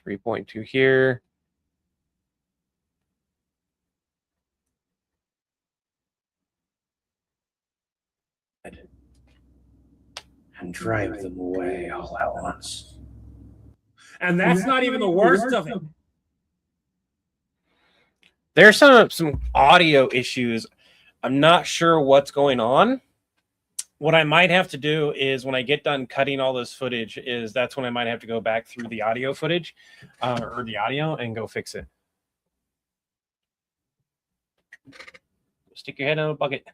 [SPEAKER 1] 3.2 here.
[SPEAKER 2] And drive them away all at once. And that's not even the worst of it.
[SPEAKER 1] There's some audio issues. I'm not sure what's going on. What I might have to do is when I get done cutting all this footage is that's when I might have to go back through the audio footage or the audio and go fix it. Stick your head in a bucket.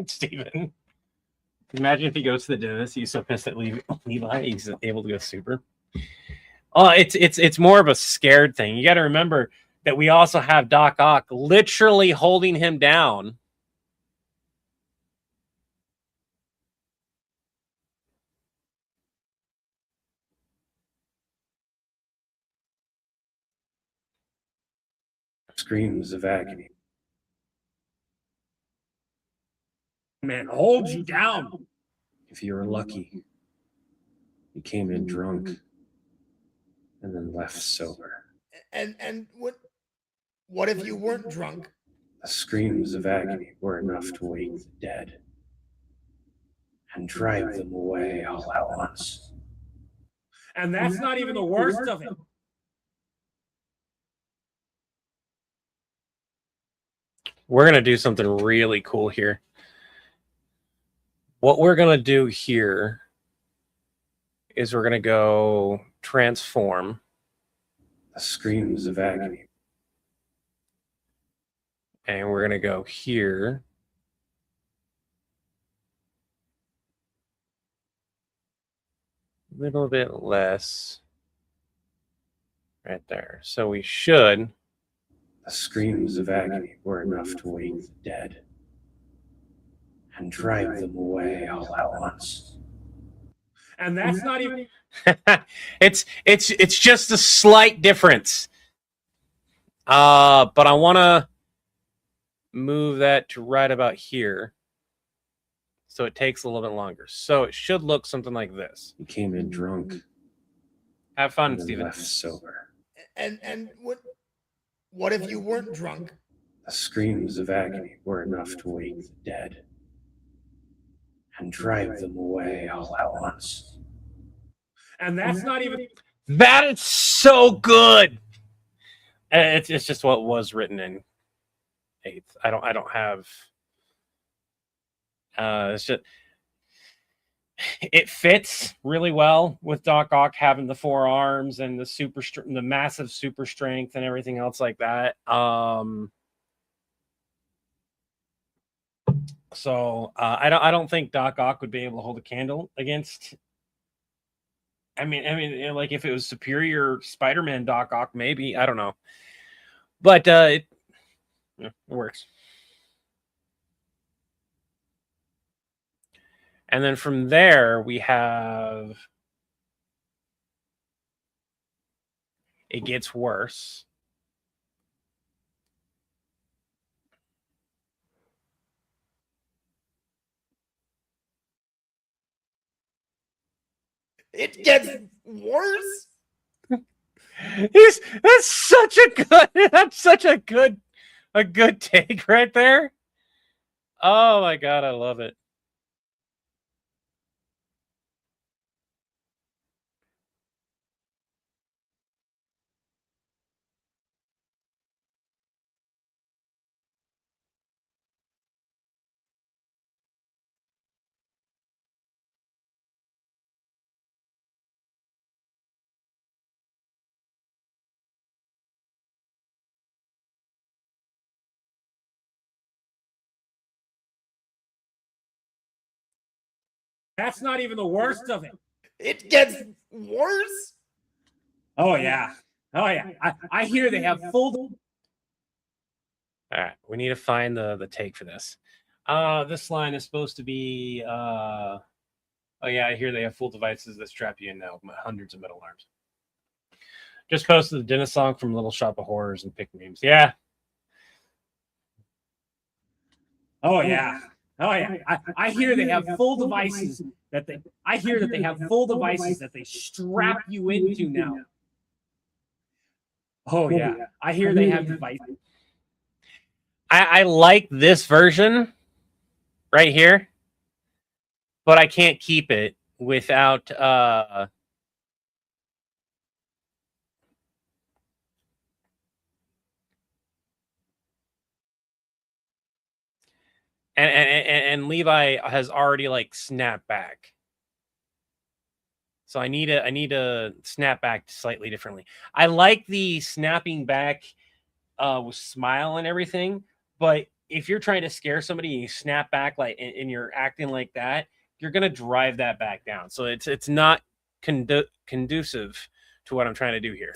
[SPEAKER 1] Steven. Imagine if he goes to the dentist, he's so pissed at Levi, he's able to go super. Oh, it's more of a scared thing. You got to remember that we also have Doc Ock literally holding him down.
[SPEAKER 2] Screams of agony.
[SPEAKER 3] Man, hold you down.
[SPEAKER 2] If you were lucky, he came in drunk and then left sober.
[SPEAKER 3] And what if you weren't drunk?
[SPEAKER 2] The screams of agony were enough to wake the dead and drive them away all at once. And that's not even the worst of it.
[SPEAKER 1] We're going to do something really cool here. What we're going to do here is we're going to go transform.
[SPEAKER 2] The screams of agony.
[SPEAKER 1] And we're going to go here. A little bit less. Right there. So we should.
[SPEAKER 2] The screams of agony were enough to wake the dead and drive them away all at once. And that's not even.
[SPEAKER 1] it's just a slight difference. But I want to move that to right about here. So it takes a little bit longer. So it should look something like this.
[SPEAKER 2] He came in drunk.
[SPEAKER 1] Have fun,
[SPEAKER 2] and then
[SPEAKER 1] Steven.
[SPEAKER 2] left sober.
[SPEAKER 3] And what if you weren't drunk?
[SPEAKER 2] The screams of agony were enough to wake the dead and drive them away all at once. And that's not even.
[SPEAKER 1] That is so good. It's just what was written in 8th. I don't have. It's just. It fits really well with Doc Ock having the 4 arms and the massive super strength and everything else like that. So I don't think Doc Ock would be able to hold a candle against. I mean, like if it was superior Spider-Man Doc Ock, maybe, I don't know. But Yeah, it works. And then from there, we have it gets worse.
[SPEAKER 3] It gets worse.
[SPEAKER 1] That's such a good take right there. Oh my god, I love it.
[SPEAKER 2] That's not even the worst of it.
[SPEAKER 3] It gets worse.
[SPEAKER 2] Oh yeah. Oh yeah. I hear they have full.
[SPEAKER 1] All right, we need to find the take for this. This line is supposed to be oh yeah, I hear they have full devices that strap you in now, hundreds of metal arms. Just posted the dentist song from Little Shop of Horrors and pick memes. Yeah.
[SPEAKER 2] Oh yeah. Oh yeah. I hear they have full devices that they. I hear that they have full devices that they strap you into now. Oh yeah. I hear they have devices.
[SPEAKER 1] I like this version right here, but I can't keep it without and Levi has already like snapped back. So I need to snap back slightly differently. I like the snapping back with smile and everything, but if you're trying to scare somebody and you snap back like and you're acting like that, you're gonna drive that back down. So it's not conducive to what I'm trying to do here.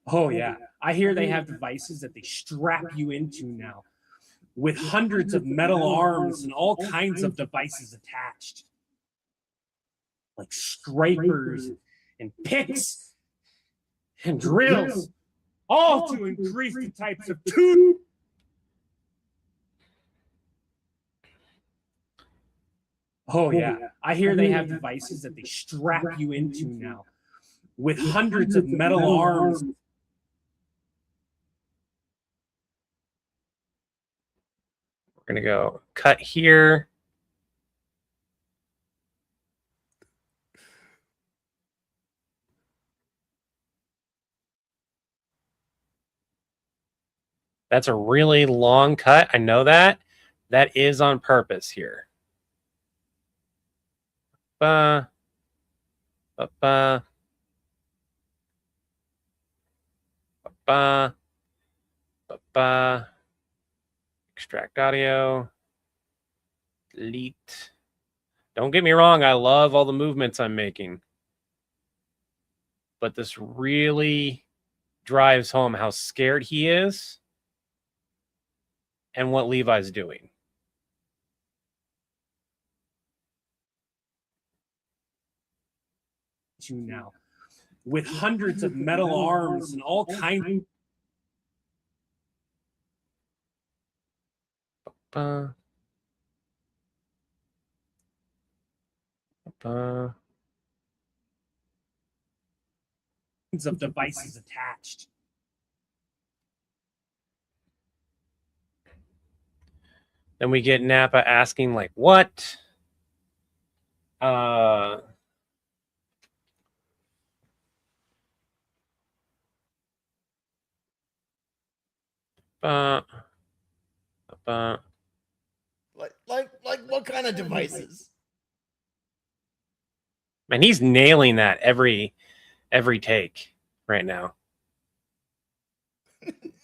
[SPEAKER 2] Oh yeah. I hear they have devices that they strap you into now, with hundreds of metal arms and all kinds of devices attached, like scrapers and picks and drills, all to increase the types of tooth. Oh yeah. I hear they have devices that they strap you into now, with hundreds of metal arms.
[SPEAKER 1] We're gonna go cut here. That's a really long cut. I know that. That is on purpose here. Ba, ba, ba, ba, ba, ba. Extract audio. Delete. Don't get me wrong, I love all the movements I'm making. But this really drives home how scared he is and what Levi's doing.
[SPEAKER 2] Now, with hundreds of metal arms and all kinds.
[SPEAKER 1] Ba, ba.
[SPEAKER 2] Of devices attached.
[SPEAKER 1] Then we get Nappa asking, like, what? Like
[SPEAKER 3] what kind of devices?
[SPEAKER 1] Man, he's nailing that every take right now.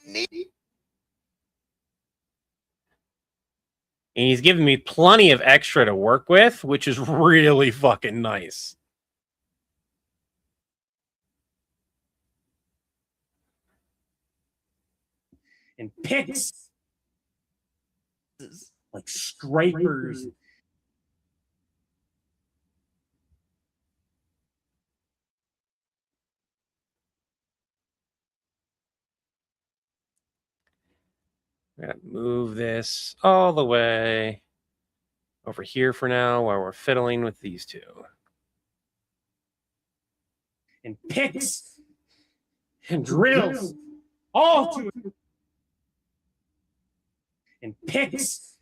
[SPEAKER 3] Neat.
[SPEAKER 1] And he's giving me plenty of extra to work with, which is really fucking nice.
[SPEAKER 2] And picks like stripers.
[SPEAKER 1] We're gonna move this all the way over here for now while we're fiddling with these two.
[SPEAKER 2] And picks and drills, all to it. And picks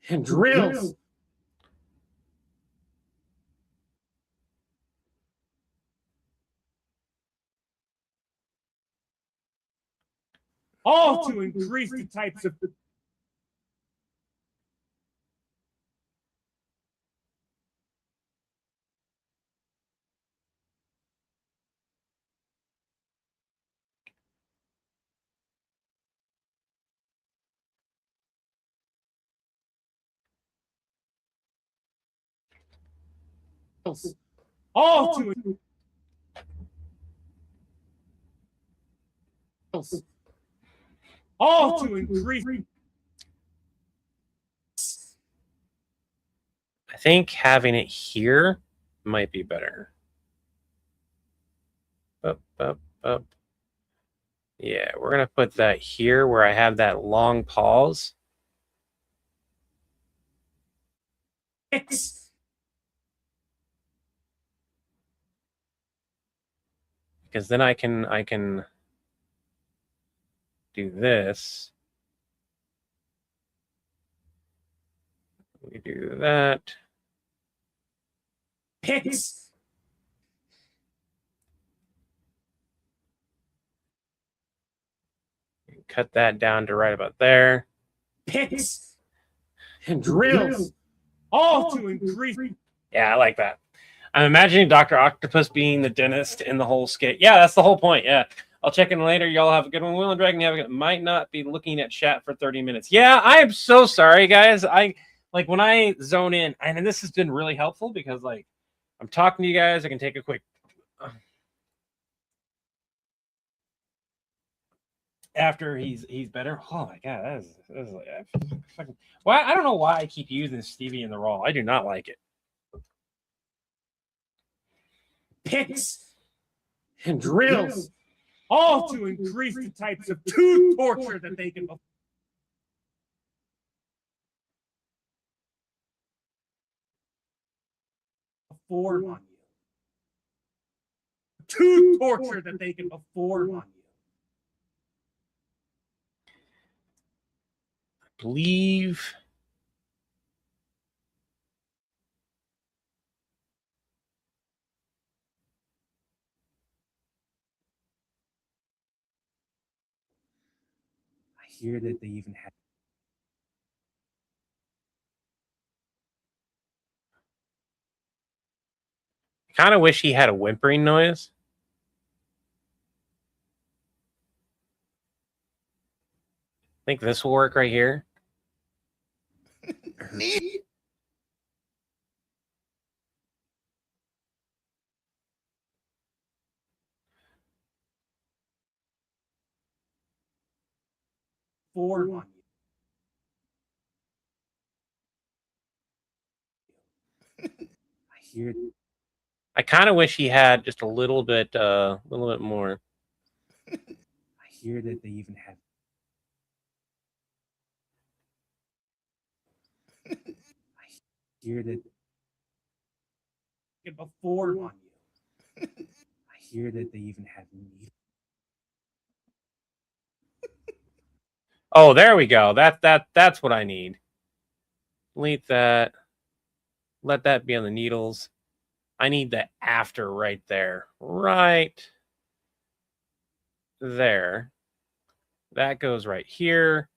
[SPEAKER 2] and drills. All to increase the types of all to all to increase.
[SPEAKER 1] I think having it here might be better. Up, up, up. Yeah, we're going to put that here where I have that long pause.
[SPEAKER 2] Picks.
[SPEAKER 1] Because then I can do this. We do that.
[SPEAKER 2] Picks.
[SPEAKER 1] Cut that down to right about there.
[SPEAKER 2] Picks and drills, all to increase.
[SPEAKER 1] Yeah, I like that. I'm imagining Dr. Octopus being the dentist in the whole skit. Yeah, that's the whole point. Yeah. I'll check in later. Y'all have a good one. Will and Dragon have a good, might not be looking at chat for 30 minutes. Yeah, I am so sorry, guys. I like when I zone in, and this has been really helpful because like I'm talking to you guys. I can take a quick after he's better. Oh my god, that is like fucking, why I don't know why I keep using Stevie in the raw. I do not like it.
[SPEAKER 2] Picks and drills, all to increase the types of tooth torture that they can afford on you. Tooth torture that they can afford on you.
[SPEAKER 1] I believe
[SPEAKER 2] I hear that they even have.
[SPEAKER 1] kind of wish he had a whimpering noise. I think this will work right here.
[SPEAKER 3] Neat.
[SPEAKER 2] Afford on you. I hear.
[SPEAKER 1] I kind of wish he had just a little bit more.
[SPEAKER 2] I hear that they even have. I hear that they can afford on you. I hear that they even have needles.
[SPEAKER 1] Oh, there we go. That's what I need. Delete that. Let that be on the needles. I need the after right there. Right there. That goes right here.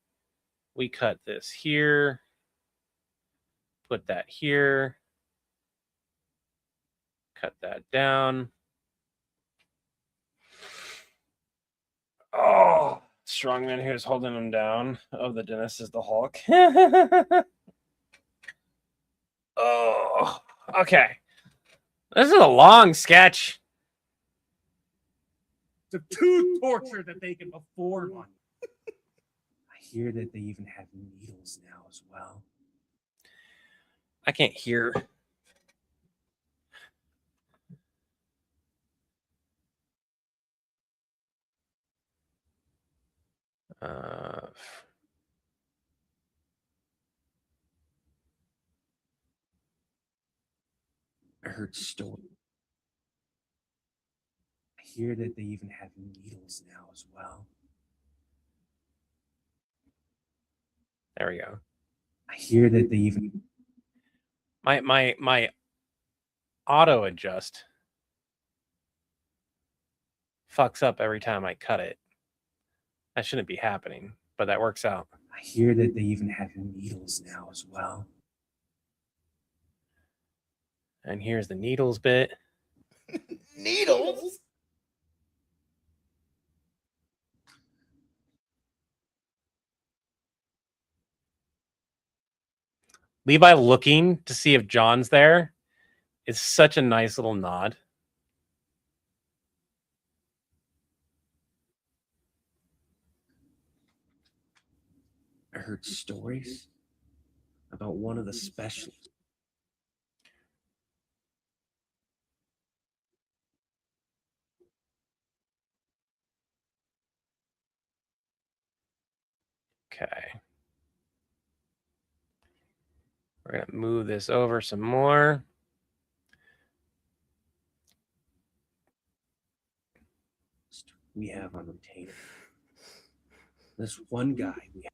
[SPEAKER 1] We cut this here. Put that here. Cut that down. Oh, strongman who's holding him down. Oh, the dentist is the Hulk. Oh, okay. This is a long sketch.
[SPEAKER 2] the tooth torture that they can afford on you. I hear that they even have needles now as well.
[SPEAKER 1] I can't hear.
[SPEAKER 2] I heard stories. I hear that they even have needles now as well.
[SPEAKER 1] There we go.
[SPEAKER 2] I hear that they even
[SPEAKER 1] My auto adjust fucks up every time I cut it. That shouldn't be happening, but that works out.
[SPEAKER 2] I hear that they even have needles now as well.
[SPEAKER 1] And here's the needles bit.
[SPEAKER 3] Needles?
[SPEAKER 1] Levi looking to see if John's there is such a nice little nod.
[SPEAKER 2] I heard stories about one of the specialists.
[SPEAKER 1] Okay. We're going to move this over some more.
[SPEAKER 2] We have on retainer. This one guy we have.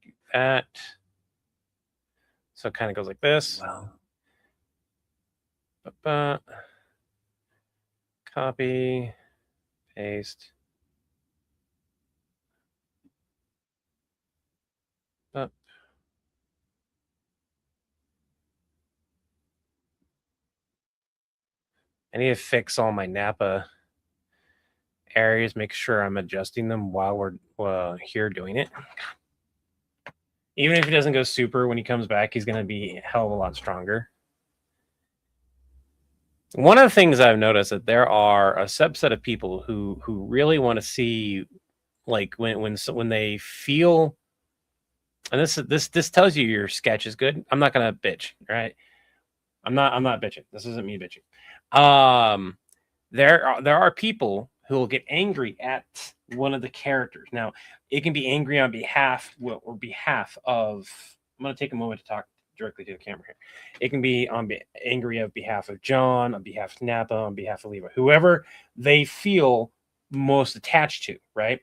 [SPEAKER 1] Do that. So it kind of goes like this.
[SPEAKER 2] Well,
[SPEAKER 1] copy, paste. Up. I need to fix all my Napa areas, make sure I'm adjusting them while we're here doing it. Even if he doesn't go super, when he comes back, he's going to be a hell of a lot stronger. One of the things I've noticed that there are a subset of people who really want to see, like when they feel, and this tells you your sketch is good. I'm not going to bitch, right? I'm not bitching. This isn't me bitching. There are people who will get angry at one of the characters. Now, it can be angry on behalf of. I'm going to take a moment to talk directly to the camera here. It can be angry on behalf of John, on behalf of Napa, on behalf of Levi, whoever they feel most attached to, right?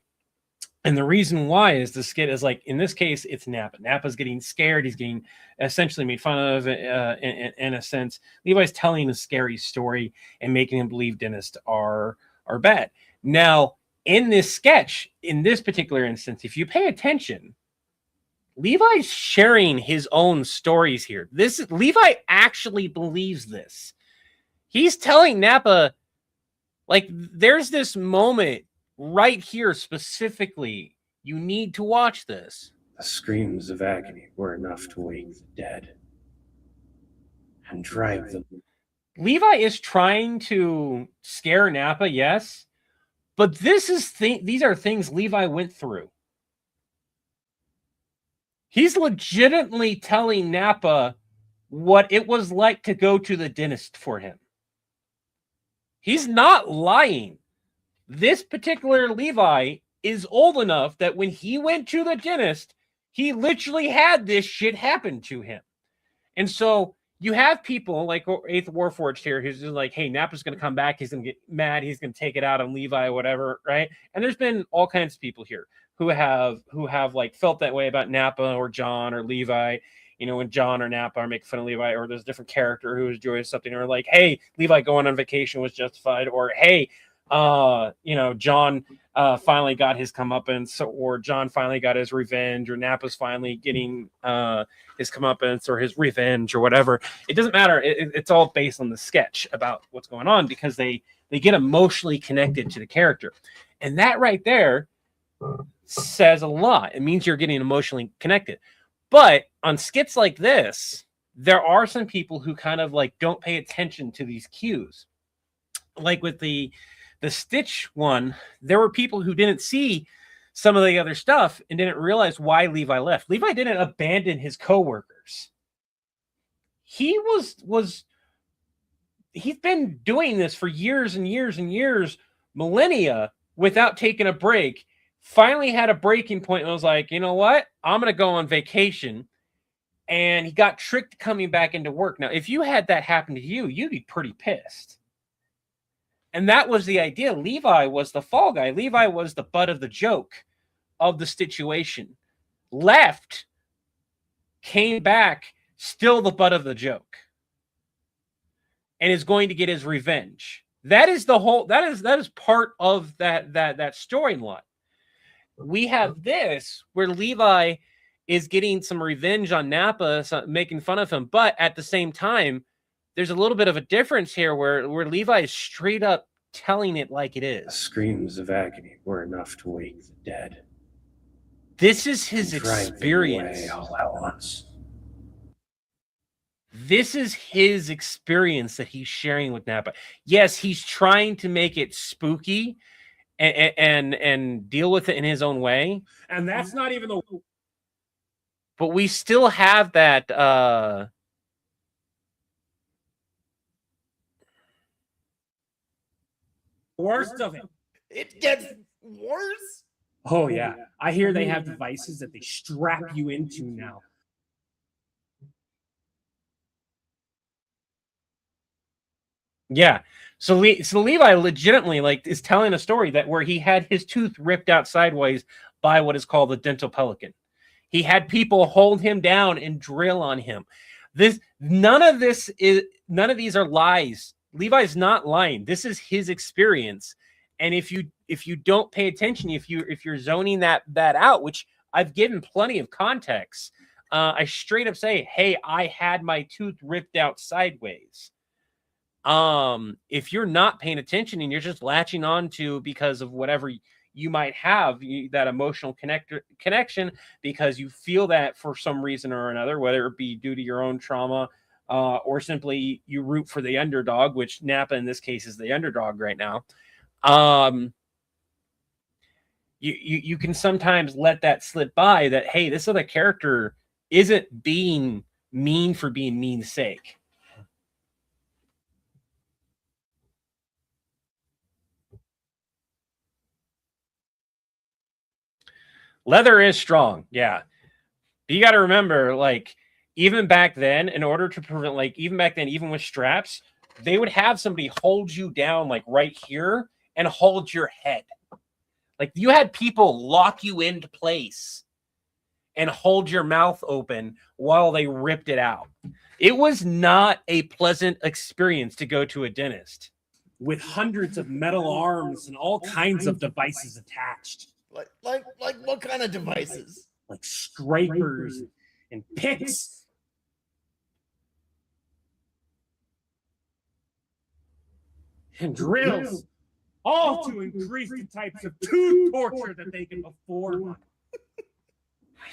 [SPEAKER 1] And the reason why is the skit is like, in this case, it's Napa. Napa's getting scared. He's getting essentially made fun of in a sense. Levi's telling a scary story and making him believe dentists are bad. Now, in this sketch, in this particular instance, if you pay attention, Levi's sharing his own stories here. Levi actually believes this. He's telling Napa, like, there's this moment right here specifically. You need to watch this.
[SPEAKER 2] the screams of agony were enough to wake the dead and drive them.
[SPEAKER 1] Levi is trying to scare Napa, yes, but these are things Levi went through. He's legitimately telling Napa what it was like to go to the dentist for him. He's not lying. This particular Levi is old enough that when he went to the dentist, he literally had this shit happen to him. And so you have people like 8th Warforged here who's just like, hey, Napa's going to come back. He's going to get mad. He's going to take it out on Levi or whatever, right? And there's been all kinds of people here who have like felt that way about Napa or John or Levi. You know, when John or Napa are making fun of Levi, or there's a different character who enjoys something, or like, hey, Levi going on vacation was justified, or hey, John finally got his comeuppance, or John finally got his revenge, or Nappa's finally getting his comeuppance or his revenge or whatever. It doesn't matter. It's all based on the sketch about what's going on, because they get emotionally connected to the character. And that right there says a lot. It means you're getting emotionally connected. But on skits like this, there are some people who kind of like don't pay attention to these cues. Like with the Stitch one, there were people who didn't see some of the other stuff and didn't realize why Levi left. Levi didn't abandon his coworkers. He's been doing this for years and years and years, millennia, without taking a break. Finally had a breaking point and was like, you know what? I'm going to go on vacation. And he got tricked coming back into work. Now, if you had that happen to you, you'd be pretty pissed. And that was the idea. Levi was the fall guy. Levi was the butt of the joke of the situation. Left, came back, still the butt of the joke, and is going to get his revenge. That is the whole. That is part of that storyline. We have this where Levi is getting some revenge on Nappa, making fun of him, but at the same time, there's a little bit of a difference here where Levi is straight up telling it like it is.
[SPEAKER 2] Screams of agony were enough to wake the dead.
[SPEAKER 1] This is his experience.
[SPEAKER 2] All at once.
[SPEAKER 1] This is his experience that he's sharing with Nappa. Yes, he's trying to make it spooky and deal with it in his own way.
[SPEAKER 2] And that's not even the...
[SPEAKER 1] But we still have that...
[SPEAKER 2] worst of it.
[SPEAKER 3] It gets worse.
[SPEAKER 2] Oh, yeah. I hear they have devices that they strap you into now.
[SPEAKER 1] Yeah. So Levi legitimately is telling a story that where he had his tooth ripped out sideways by what is called the dental pelican. He had people hold him down and drill on him. None of these are lies. Levi's not lying. This is his experience. And if you don't pay attention, if you're zoning that out, which I've given plenty of context, I straight up say, hey, I had my tooth ripped out sideways. If you're not paying attention and you're just latching on to because of whatever you might have, that emotional connection because you feel that for some reason or another, whether it be due to your own trauma, or simply you root for the underdog, which Nappa in this case is the underdog right now. You can sometimes let that slip by that, hey, this other character isn't being mean for being mean's sake. Leather is strong, yeah. But you got to remember, even back then, in order to prevent, even with straps, they would have somebody hold you down, right here, and hold your head. You had people lock you into place and hold your mouth open while they ripped it out. It was not a pleasant experience to go to a dentist.
[SPEAKER 2] With hundreds of metal arms and all kinds of devices attached.
[SPEAKER 3] Like what kind of devices?
[SPEAKER 2] Like scrapers and picks. And drills. All to increase the types of tooth torture that they can afford. I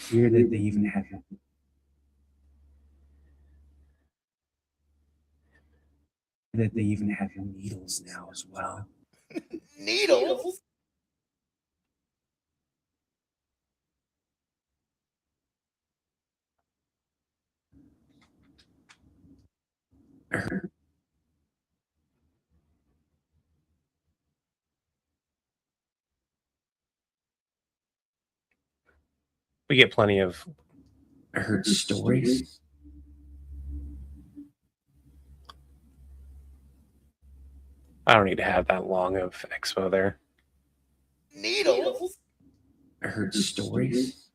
[SPEAKER 2] hear that they even have needles now as well.
[SPEAKER 3] Needles?
[SPEAKER 1] We get plenty of...
[SPEAKER 2] I heard stories.
[SPEAKER 1] I don't need to have that long of expo there.
[SPEAKER 3] Needles?
[SPEAKER 2] I heard stories.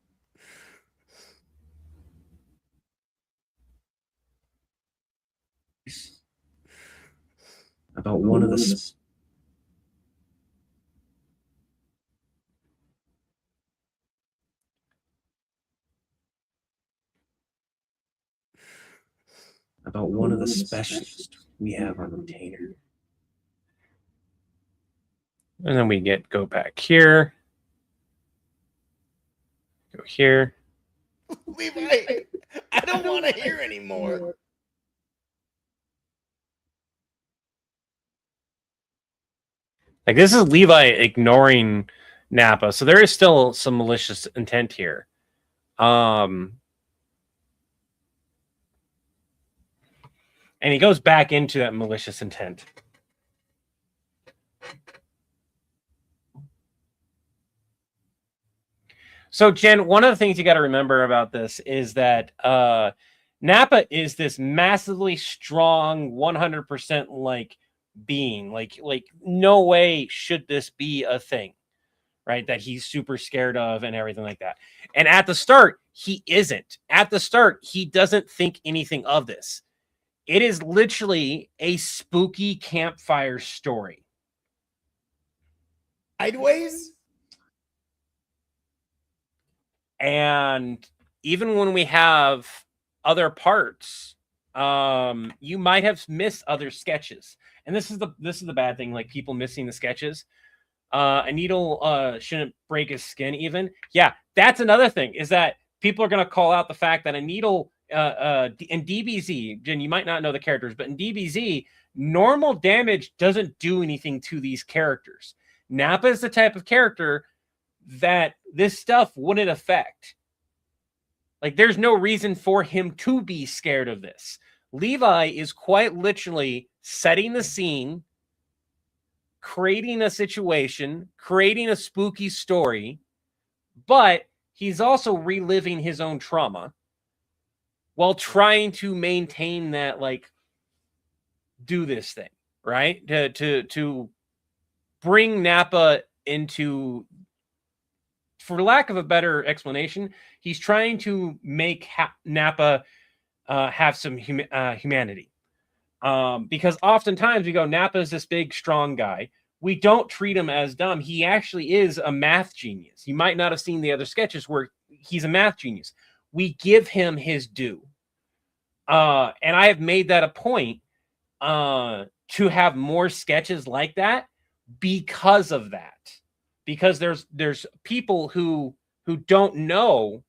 [SPEAKER 2] About one of the about one of the specialists we have on retainer.
[SPEAKER 1] And then we go back here. Go here.
[SPEAKER 3] Levi, I don't want to hear anymore.
[SPEAKER 1] Like, this is Levi ignoring Nappa, so there is still some malicious intent here. And he goes back into that malicious intent. So, Jen, one of the things you got to remember about this is that Nappa is this massively strong, 100% like being. Like no way should this be a thing, right? That he's super scared of and everything like that. And at the start, he isn't. At the start, he doesn't think anything of this. It is literally a spooky campfire story.
[SPEAKER 3] Sideways?
[SPEAKER 1] And even when we have other parts, you might have missed other sketches. And this is the bad thing, like people missing the sketches. A needle shouldn't break his skin even. Yeah, that's another thing, is that people are going to call out the fact that a needle in DBZ, Jen, you might not know the characters, but in DBZ, normal damage doesn't do anything to these characters. Nappa is the type of character that this stuff wouldn't affect. Like, there's no reason for him to be scared of this. Levi is quite literally setting the scene, creating a situation, creating a spooky story, but he's also reliving his own trauma while trying to maintain that, like, do this thing, right? To bring Nappa into, for lack of a better explanation, he's trying to make Nappa have some humanity. Because oftentimes we go, Nappa is this big, strong guy. We don't treat him as dumb. He actually is a math genius. You might not have seen the other sketches where he's a math genius. We give him his due. And I have made that a point to have more sketches like that because of that. Because there's people who don't know,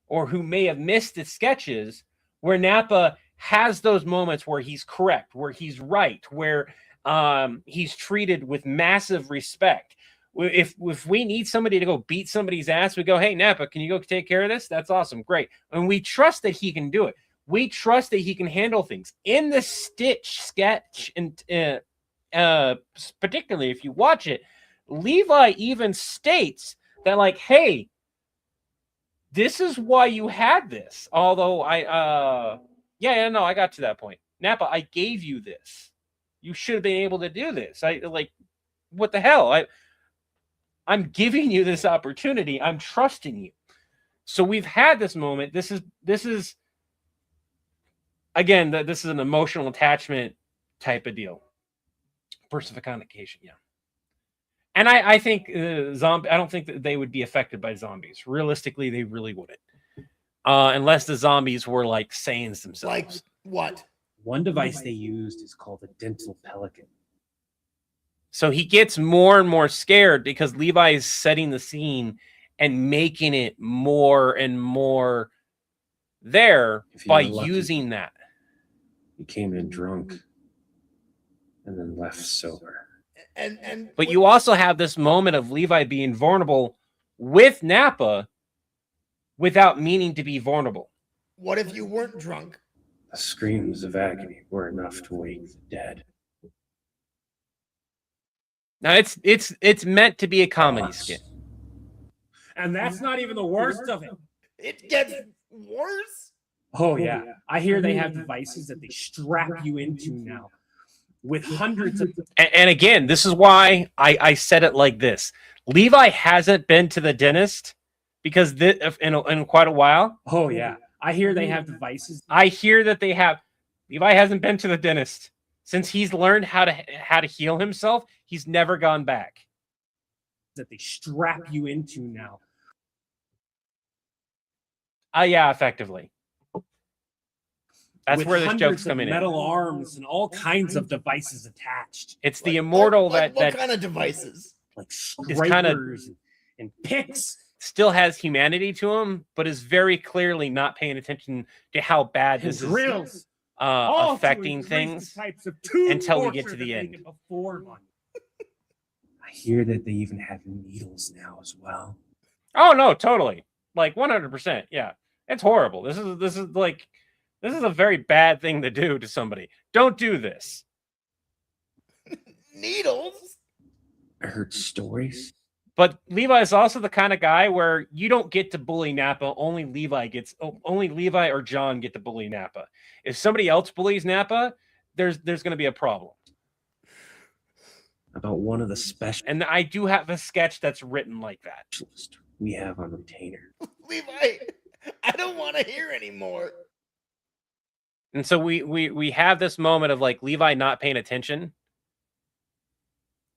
[SPEAKER 1] or who may have missed the sketches where Nappa has those moments where he's correct, where he's right, where he's treated with massive respect. If we need somebody to go beat somebody's ass, we go, hey, Nappa, can you go take care of this? That's awesome. Great. And we trust that he can do it. We trust that he can handle things. In the Stitch sketch, and particularly if you watch it, Levi even states that, like, hey, this is why you had this. Although I got to that point. Nappa, I gave you this. You should have been able to do this. What the hell? I'm giving you this opportunity. I'm trusting you. So we've had this moment. This is again, this is an emotional attachment type of deal. Personification, yeah. And I think I don't think that they would be affected by zombies. Realistically, they really wouldn't. Unless the zombies were like Saiyans themselves.
[SPEAKER 3] Like what?
[SPEAKER 2] One device they used is called a dental pelican.
[SPEAKER 1] So he gets more and more scared because Levi is setting the scene and making it more and more there by using that.
[SPEAKER 2] He came in drunk and then left sober.
[SPEAKER 1] But you also have this moment of Levi being vulnerable with Nappa without meaning to be vulnerable.
[SPEAKER 3] What if you weren't drunk?
[SPEAKER 2] The screams of agony were enough to wake the dead.
[SPEAKER 1] Now it's meant to be a comedy skit.
[SPEAKER 2] And that's not even the worst of it.
[SPEAKER 3] It gets worse?
[SPEAKER 2] Oh yeah. I hear they have devices that they strap you into now, with hundreds of...
[SPEAKER 1] And again, this is why I said it like this. Levi hasn't been to the dentist because in quite a while.
[SPEAKER 2] Oh, yeah. I hear they have devices.
[SPEAKER 1] I hear that they have. Levi hasn't been to the dentist. Since he's learned how to heal himself, he's never gone back.
[SPEAKER 2] That they strap you into now.
[SPEAKER 1] Yeah, effectively. That's
[SPEAKER 2] with
[SPEAKER 1] where this
[SPEAKER 2] hundreds
[SPEAKER 1] joke's
[SPEAKER 2] of
[SPEAKER 1] coming in.
[SPEAKER 2] metal arms and all kinds of devices attached,
[SPEAKER 1] It's the immortal
[SPEAKER 3] what
[SPEAKER 1] that
[SPEAKER 3] kind of devices?
[SPEAKER 2] like
[SPEAKER 1] Is kinda-
[SPEAKER 2] scrapers and picks.
[SPEAKER 1] still has humanity to him, but is very clearly not paying attention to how bad
[SPEAKER 2] And
[SPEAKER 1] this is
[SPEAKER 2] drills, all to
[SPEAKER 1] affecting
[SPEAKER 2] increase
[SPEAKER 1] things.
[SPEAKER 2] the types of tube
[SPEAKER 1] until we get
[SPEAKER 2] torture
[SPEAKER 1] to the
[SPEAKER 2] that
[SPEAKER 1] end.
[SPEAKER 2] they can afford on you. I hear that they even have needles now as well.
[SPEAKER 1] Oh no, totally. Like 100%. Yeah. It's horrible. This is a very bad thing to do to somebody. Don't do this.
[SPEAKER 3] Needles?
[SPEAKER 2] I heard stories.
[SPEAKER 1] But Levi is also the kind of guy where you don't get to bully Nappa. Only Levi or John get to bully Nappa. If somebody else bullies Nappa, there's going to be a problem.
[SPEAKER 2] About one of the specialists
[SPEAKER 1] And I do have a sketch that's written like that.
[SPEAKER 2] we have on retainer.
[SPEAKER 3] Levi, I don't want to hear anymore.
[SPEAKER 1] And so we have this moment of like Levi not paying attention.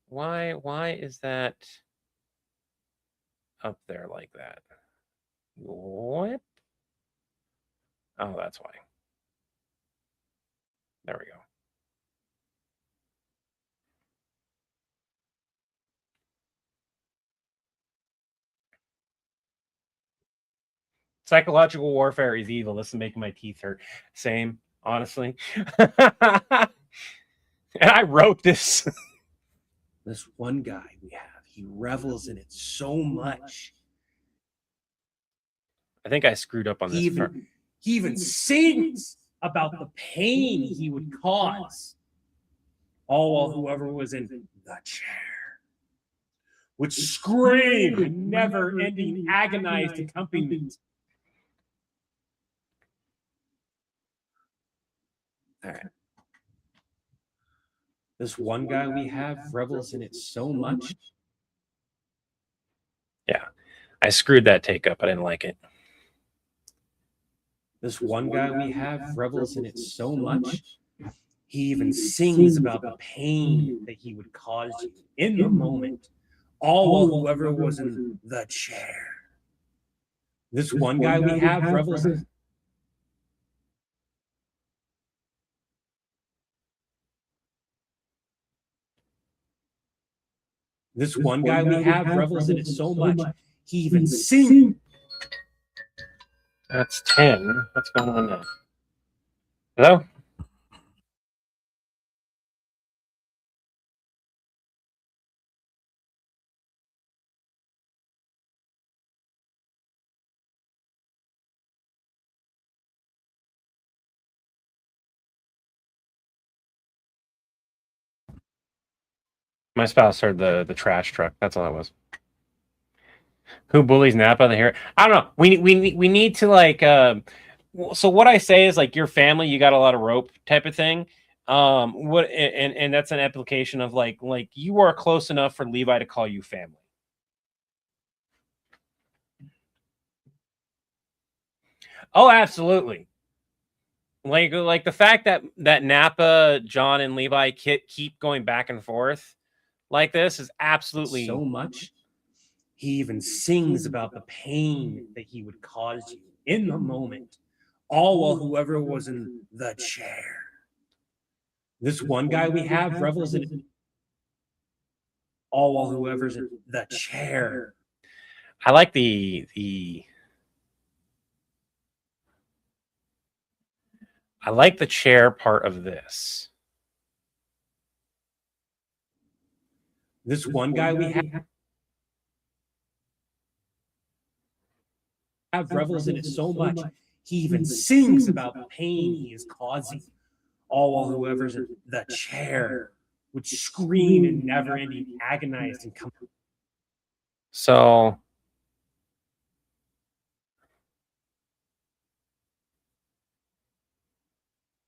[SPEAKER 1] Why is that up there like that? What? Oh, that's why. There we go. Psychological warfare is evil. This is making my teeth hurt. Same, honestly. And I wrote this.
[SPEAKER 2] This one guy we have, he revels in it so much.
[SPEAKER 1] I think I screwed up on this.
[SPEAKER 2] He even sings about the pain he would cause. All while whoever was in the chair would scream in never-ending agonized accompaniment. All right. This one guy we have revels in it so much.
[SPEAKER 1] Yeah, I screwed that take up. I didn't like it.
[SPEAKER 2] This one guy we have revels in it so much. He even sings about the pain that he would cause you in the moment, all while whoever was in the chair. This one guy we have revels in. This one guy we have revels in it so much. He even sings.
[SPEAKER 1] That's 10. What's going on now? Hello? My spouse heard the trash truck. That's all it was. Who bullies Napa the hair? I don't know. We need to like. So what I say is like your family, you got a lot of rope type of thing. What and that's an application of like you are close enough for Levi to call you family. Oh, absolutely. Like the fact that Napa, John, and Levi keep going back and forth like this is absolutely
[SPEAKER 2] so much. He even sings about the pain that he would cause you in the moment, all while whoever was in the chair. This one guy we have revels in it, all while whoever's in the chair.
[SPEAKER 1] I like the I like the chair part of this.
[SPEAKER 2] This one guy we have revels in it so much, he even sings about the pain he is causing, all while whoever's in the chair would scream in never-ending agonized and
[SPEAKER 1] So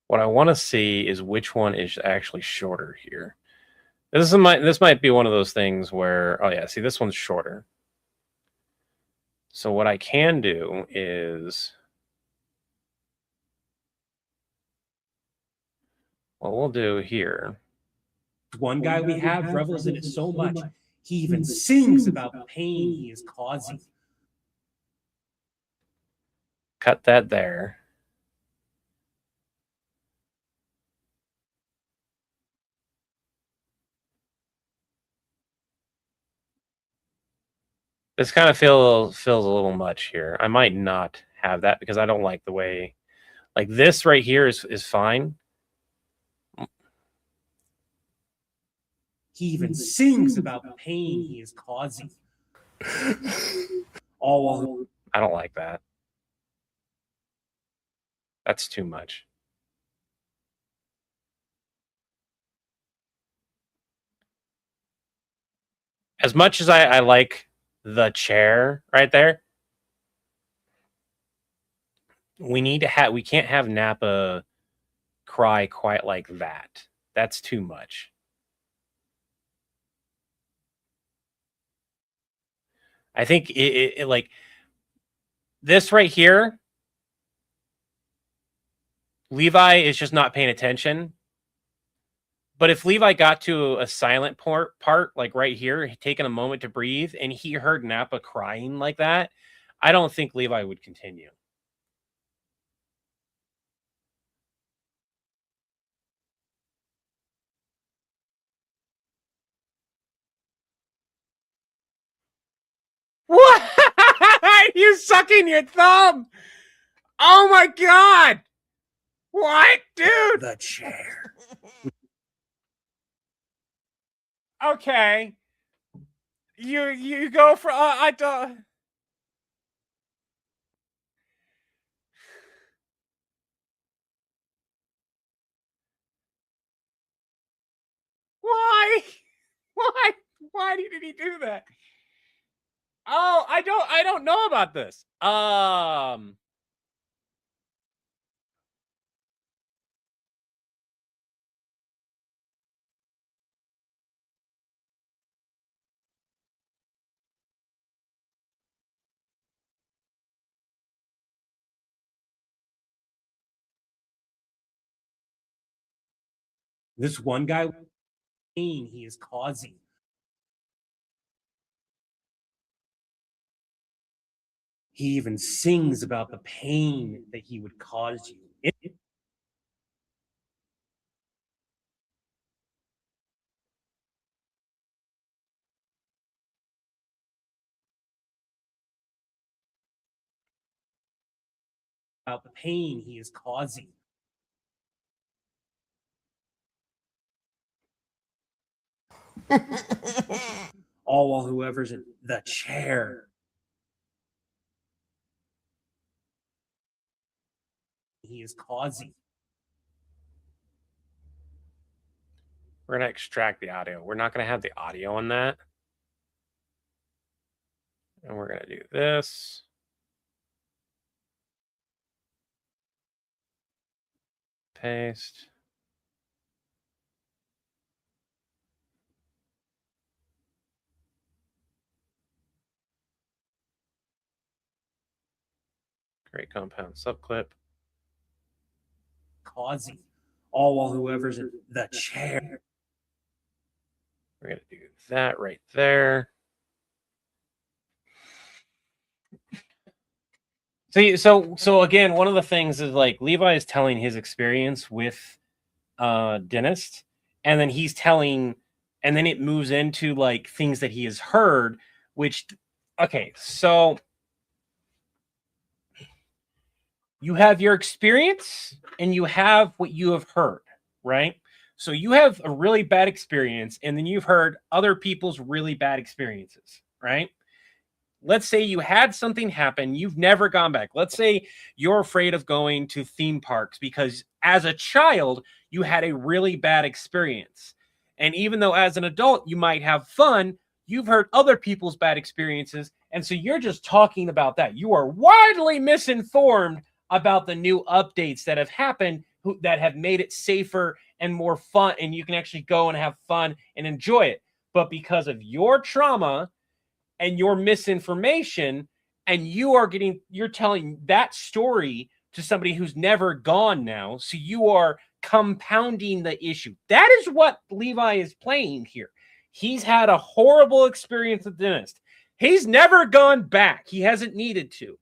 [SPEAKER 1] what I want to see is which one is actually shorter here. This might be one of those things where, oh yeah, see, this one's shorter. So what I can do is, what we'll do here.
[SPEAKER 2] One guy we have revels in it so much, he even sings about the pain he is causing.
[SPEAKER 1] Cut that there. This kind of feels a little much here. I might not have that because I don't like the way, like this right here is fine.
[SPEAKER 2] He even sings about the pain he is causing. All while
[SPEAKER 1] I don't like that. That's too much. As much as I like the chair right there, we can't have Nappa cry quite like that. That's too much. I think it like this right here, Levi is just not paying attention. But if Levi got to a silent part, like right here, taking a moment to breathe, and he heard Nappa crying like that, I don't think Levi would continue. What? You sucking your thumb? Oh my god! What, dude?
[SPEAKER 2] the chair.
[SPEAKER 1] Okay. You go for I don't. Why? Why? Why did he do that? Oh, I don't know about this.
[SPEAKER 2] This one guy, pain he is causing. He even sings about the pain that he would cause you. About the pain he is causing. All while whoever's in the chair, he is causing.
[SPEAKER 1] We're gonna extract the audio. We're not gonna have the audio on that. And we're gonna do this. Paste. Great compound subclip.
[SPEAKER 2] Causing. All while whoever's in the chair.
[SPEAKER 1] We're gonna do that right there. So again, one of the things is like Levi is telling his experience with dentist, and then he's telling, and then it moves into like things that he has heard, which okay, so you have your experience and you have what you have heard, right? So you have a really bad experience, and then you've heard other people's really bad experiences, right? Let's say you had something happen, you've never gone back. Let's say you're afraid of going to theme parks because as a child, you had a really bad experience. And even though as an adult, you might have fun, you've heard other people's bad experiences. And so you're just talking about that. You are widely misinformed about the new updates that have happened that have made it safer and more fun. And you can actually go and have fun and enjoy it. But because of your trauma, and your misinformation, and you're telling that story to somebody who's never gone now, so you are compounding the issue. That is what Levi is playing here. He's had a horrible experience with the dentist. He's never gone back. He hasn't needed to.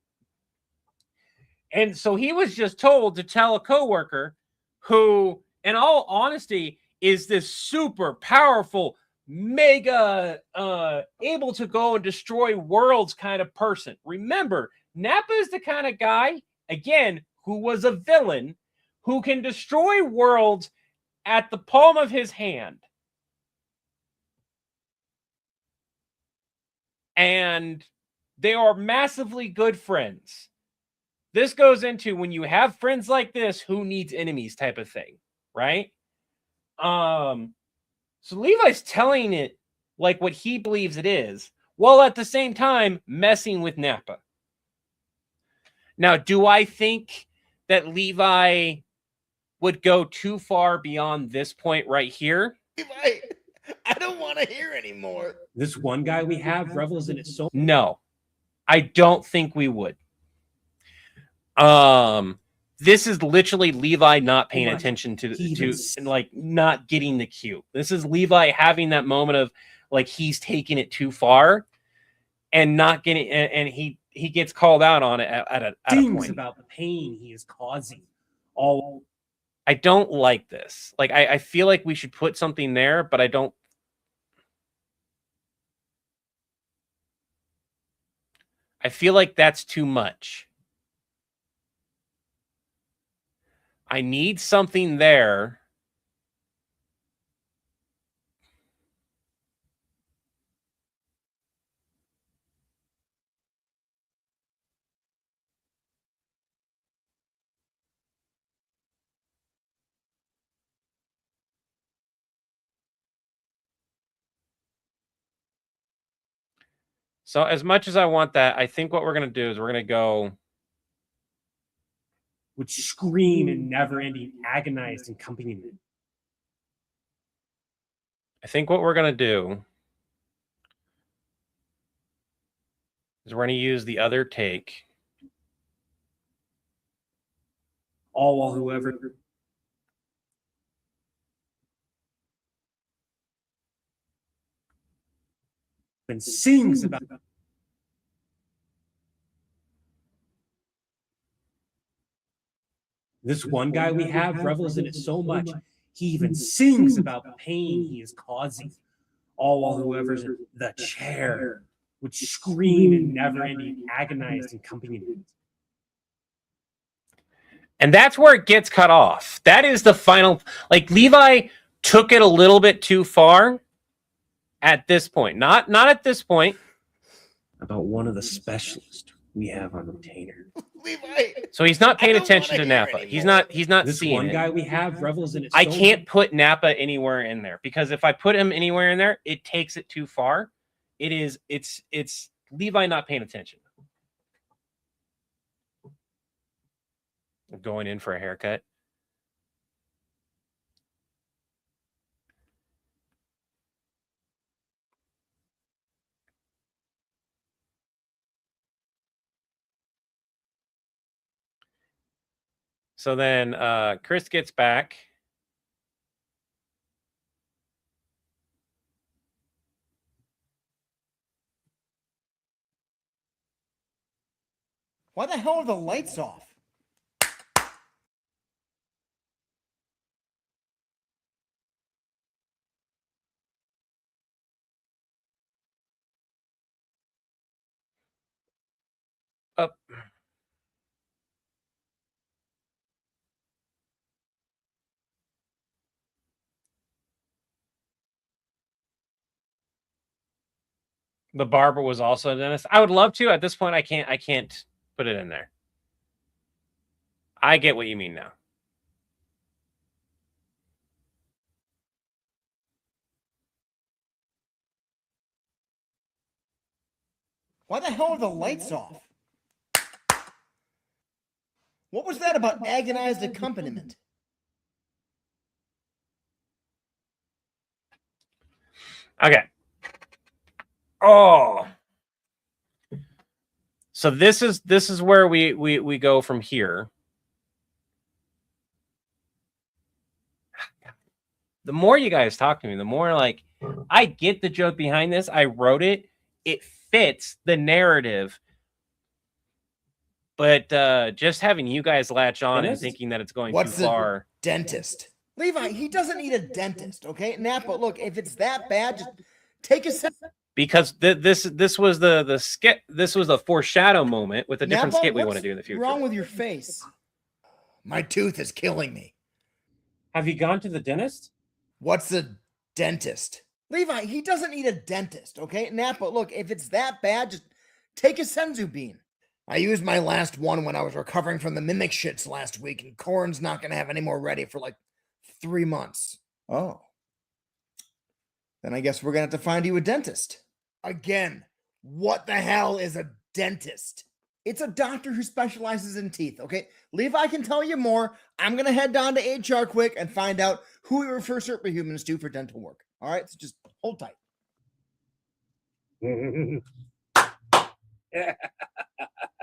[SPEAKER 1] And so he was just told to tell a coworker who, in all honesty, is this super powerful mega able to go and destroy worlds kind of person. Remember, Nappa is the kind of guy, again, who was a villain who can destroy worlds at the palm of his hand. And they are massively good friends. This goes into when you have friends like this, who needs enemies type of thing, right? So Levi's telling it like what he believes it is, while at the same time messing with Nappa. Now, do I think that Levi would go too far beyond this point right here?
[SPEAKER 3] Levi, I don't want to hear anymore.
[SPEAKER 2] This one guy we have revels in it so.
[SPEAKER 1] No, I don't think we would. This is literally Levi not paying attention to like not getting the cue. This is Levi having that moment of like he's taking it too far and not getting, and he gets called out on it at a point
[SPEAKER 2] about the pain he is causing.
[SPEAKER 1] I don't like this. Like I feel like we should put something there, but I don't. I feel like that's too much. I need something there. So as much as I want that, I think what we're going to do is we're going to go.
[SPEAKER 2] Would scream in never-ending agonized accompaniment.
[SPEAKER 1] I think what we're going to do is we're going to use the other take.
[SPEAKER 2] All while whoever and sings about this one guy we have revels in it so much he even sings about the pain he is causing. All while whoever's in the chair would scream in never-ending agonized accompaniment.
[SPEAKER 1] And that's where it gets cut off. That is the final. Like Levi took it a little bit too far at this point. Not at this point.
[SPEAKER 2] About one of the specialists we have on retainer.
[SPEAKER 3] Levi.
[SPEAKER 1] So he's not paying attention to Nappa. He's not
[SPEAKER 2] This
[SPEAKER 1] seeing
[SPEAKER 2] one
[SPEAKER 1] it.
[SPEAKER 2] guy we have revels in it.
[SPEAKER 1] I can't put Nappa anywhere in there because if I put him anywhere in there, it takes it too far. It's Levi not paying attention. Going in for a haircut. So then Chris gets back.
[SPEAKER 3] Why the hell are the lights off?
[SPEAKER 1] Up. The barber was also a dentist. I would love to. At this point, I can't put it in there. I get what you mean now.
[SPEAKER 3] Why the hell are the lights off? What was that about agonized accompaniment?
[SPEAKER 1] Okay. Oh. So this is where we go from here. The more you guys talk to me, the more like I get the joke behind this. I wrote it. It fits the narrative. But just having you guys latch on and thinking that it's going too far.
[SPEAKER 3] Dentist. Levi, he doesn't need a dentist, okay? Napa, look, if it's that bad, just take a sip.
[SPEAKER 1] Because this was the skit. This was a foreshadow moment with a different
[SPEAKER 3] Napa,
[SPEAKER 1] skit we want to
[SPEAKER 3] what's
[SPEAKER 1] do in the future.
[SPEAKER 3] wrong with your face? My tooth is killing me.
[SPEAKER 2] Have you gone to the dentist?
[SPEAKER 3] What's a dentist? Levi, he doesn't need a dentist, okay? Napa, look, if it's that bad, just take a senzu bean. I used my last one when I was recovering from the mimic shits last week, and Corin's not going to have any more ready for like 3 months. Oh. Then I guess we're going to have to find you a dentist. Again, what the hell is a dentist? It's a doctor who specializes in teeth, okay? Levi can tell you more. I'm going to head down to HR quick and find out who we refer superhumans to for dental work. All right, so just hold tight.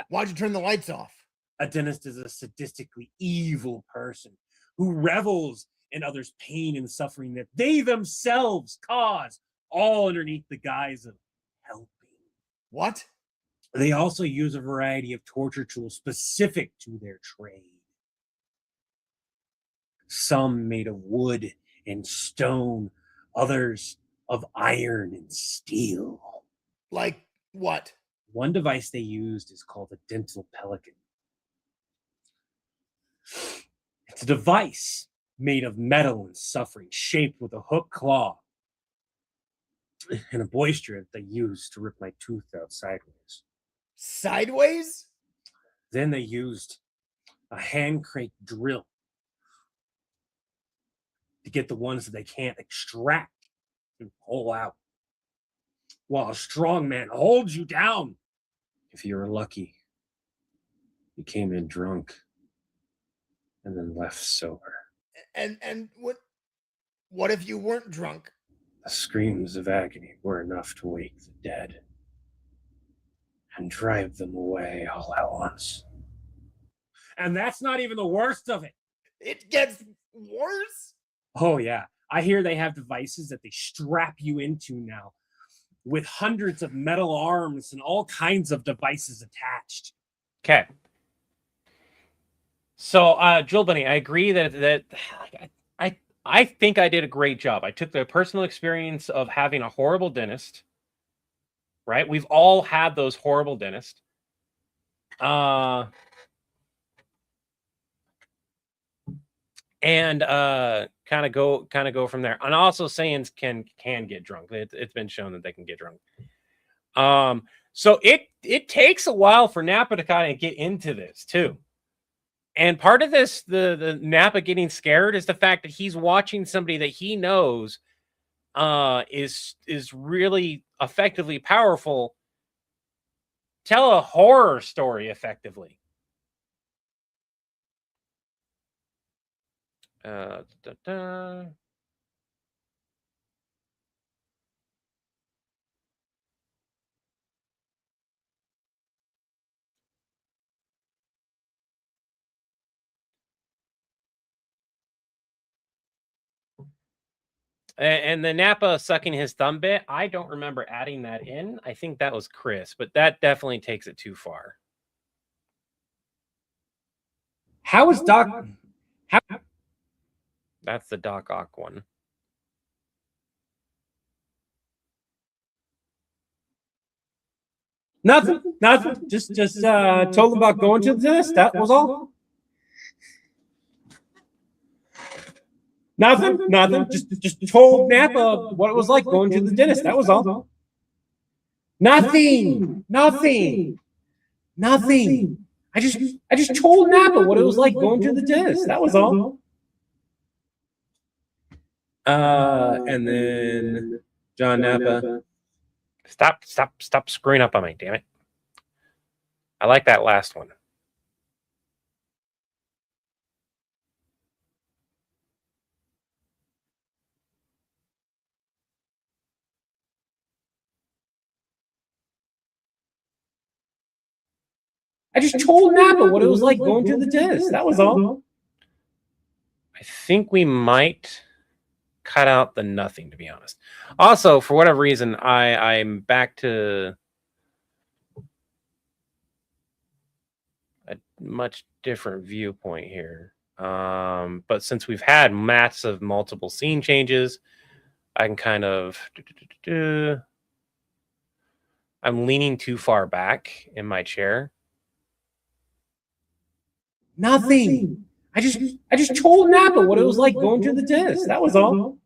[SPEAKER 3] Why'd you turn the lights off?
[SPEAKER 2] A dentist is a sadistically evil person who revels in others' pain and suffering that they themselves cause, all underneath the guise of helping.
[SPEAKER 3] What?
[SPEAKER 2] They also use a variety of torture tools specific to their trade. Some made of wood and stone, others of iron and steel.
[SPEAKER 3] Like what?
[SPEAKER 2] One device they used is called a dental pelican. It's a device made of metal and suffering, shaped with a hook claw and a boister that they used to rip my tooth out sideways.
[SPEAKER 3] Sideways?
[SPEAKER 2] Then they used a hand crank drill to get the ones that they can't extract and pull out, while a strong man holds you down. If you were lucky, you came in drunk and then left sober.
[SPEAKER 3] And what if you weren't drunk?
[SPEAKER 2] The screams of agony were enough to wake the dead and drive them away all at once. And that's not even the worst of it.
[SPEAKER 3] It gets worse?
[SPEAKER 2] Oh, yeah. I hear they have devices that they strap you into now with hundreds of metal arms and all kinds of devices attached.
[SPEAKER 1] Okay. So, Jill Bunny, I agree that I think I did a great job. I took the personal experience of having a horrible dentist. Right? We've all had those horrible dentists. And kind of go from there. And also sayings can get drunk. It's been shown that they can get drunk. So it takes a while for Napa to kind of get into this too. And part of this, the Napa getting scared, is the fact that he's watching somebody that he knows is really effectively powerful tell a horror story effectively. And the Napa sucking his thumb bit, I don't remember adding that in. I think that was Chris, but that definitely takes it too far.
[SPEAKER 2] How is Doc?
[SPEAKER 1] That's the Doc Ock one.
[SPEAKER 2] Nothing. Just told about going to the dentist. That was all. Nothing. Just told Napa what it was like going to the dentist. That was all. Nothing. I just told Napa what it was like going to the dentist. That was all. And then John Napa.
[SPEAKER 1] Stop screwing up on me, damn it. I like that last one.
[SPEAKER 2] I just told Napa what it was like going to the dentist. That was all.
[SPEAKER 1] I think we might cut out the nothing, to be honest. Also, for whatever reason, I'm back to a much different viewpoint here. But since we've had massive multiple scene changes, I can kind of I'm leaning too far back in my chair.
[SPEAKER 2] Nothing. I just told Napa what it was like going through the disc. That was all.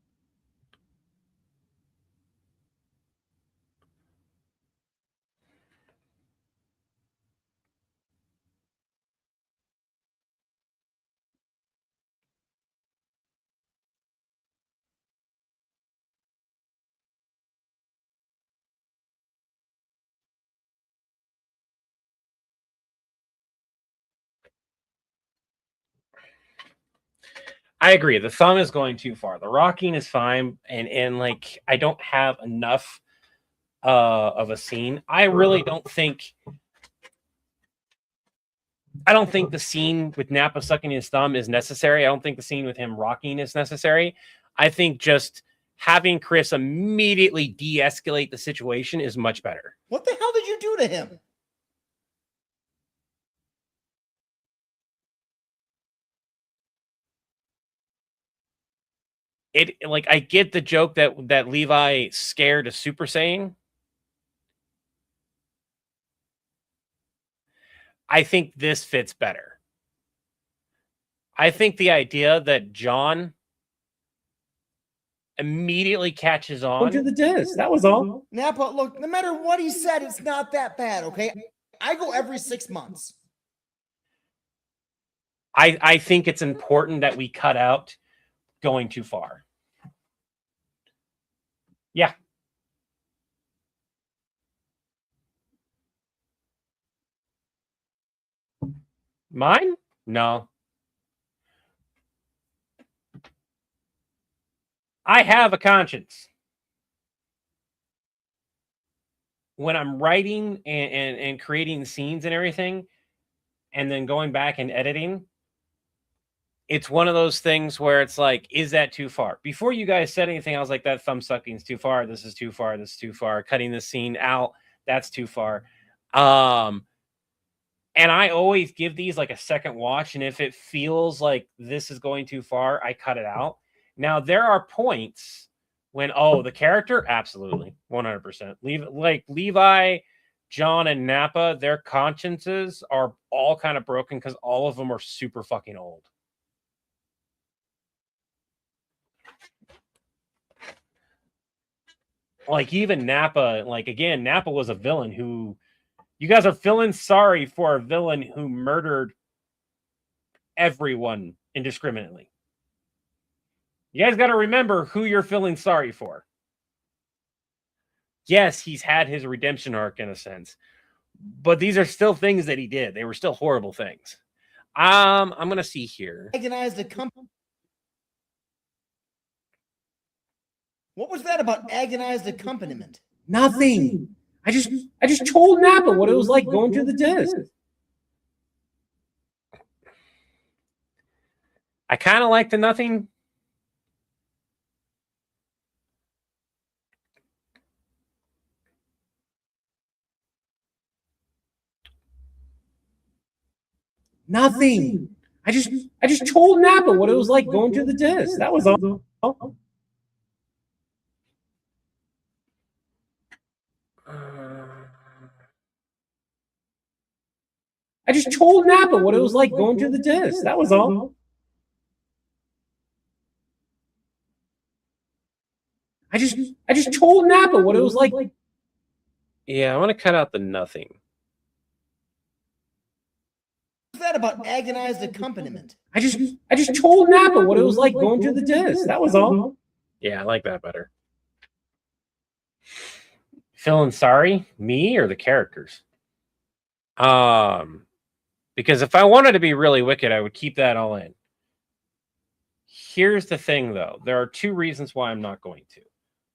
[SPEAKER 1] I agree. The thumb is going too far. The rocking is fine, and like I don't have enough of a scene. I really don't think. I don't think the scene with Napa sucking his thumb is necessary. I don't think the scene with him rocking is necessary. I think just having Chris immediately de-escalate the situation is much better.
[SPEAKER 3] What the hell did you do to him?
[SPEAKER 1] It like I get the joke that Levi scared a Super Saiyan. I think this fits better. I think the idea that John immediately catches on.
[SPEAKER 2] Going through the disc. That was all.
[SPEAKER 3] Napa, look, no matter what he said, it's not that bad, okay? I go every 6 months.
[SPEAKER 1] I think it's important that we cut out going too far. Yeah. Mine? No. I have a conscience. When I'm writing and creating scenes and everything, and then going back and editing, it's one of those things where it's like, is that too far? Before you guys said anything, I was like, that thumb sucking is too far. This is too far. This is too far. Cutting this scene out, that's too far. And I always give these like a second watch. And if it feels like this is going too far, I cut it out. Now, there are points when, the character, absolutely, 100%. Like Levi, John, and Napa, their consciences are all kind of broken because all of them are super fucking old. Like even Napa, like again, Napa was a villain who you guys are feeling sorry for a villain who murdered everyone indiscriminately. You guys got to remember who you're feeling sorry for. Yes, he's had his redemption arc in a sense, but these are still things that he did. They were still horrible things. I'm going to see here.
[SPEAKER 3] Agonized the company. What was that about agonized accompaniment?
[SPEAKER 2] Nothing. I just told Napa what it was like going through the disc.
[SPEAKER 1] I kind of like the nothing.
[SPEAKER 2] Nothing. I just told Napa what it was like going through the disc. That was all. I just told Napa what it was like going through the disc. That was all. I just told Napa what it was like.
[SPEAKER 1] Yeah, I want to cut out the nothing.
[SPEAKER 3] What was that about agonized accompaniment?
[SPEAKER 2] I just told Napa what it was like going through the disc. That was all.
[SPEAKER 1] Yeah, I like that better. Feeling sorry, me or the characters? Because if I wanted to be really wicked, I would keep that all in. Here's the thing, though. There are two reasons why I'm not going to.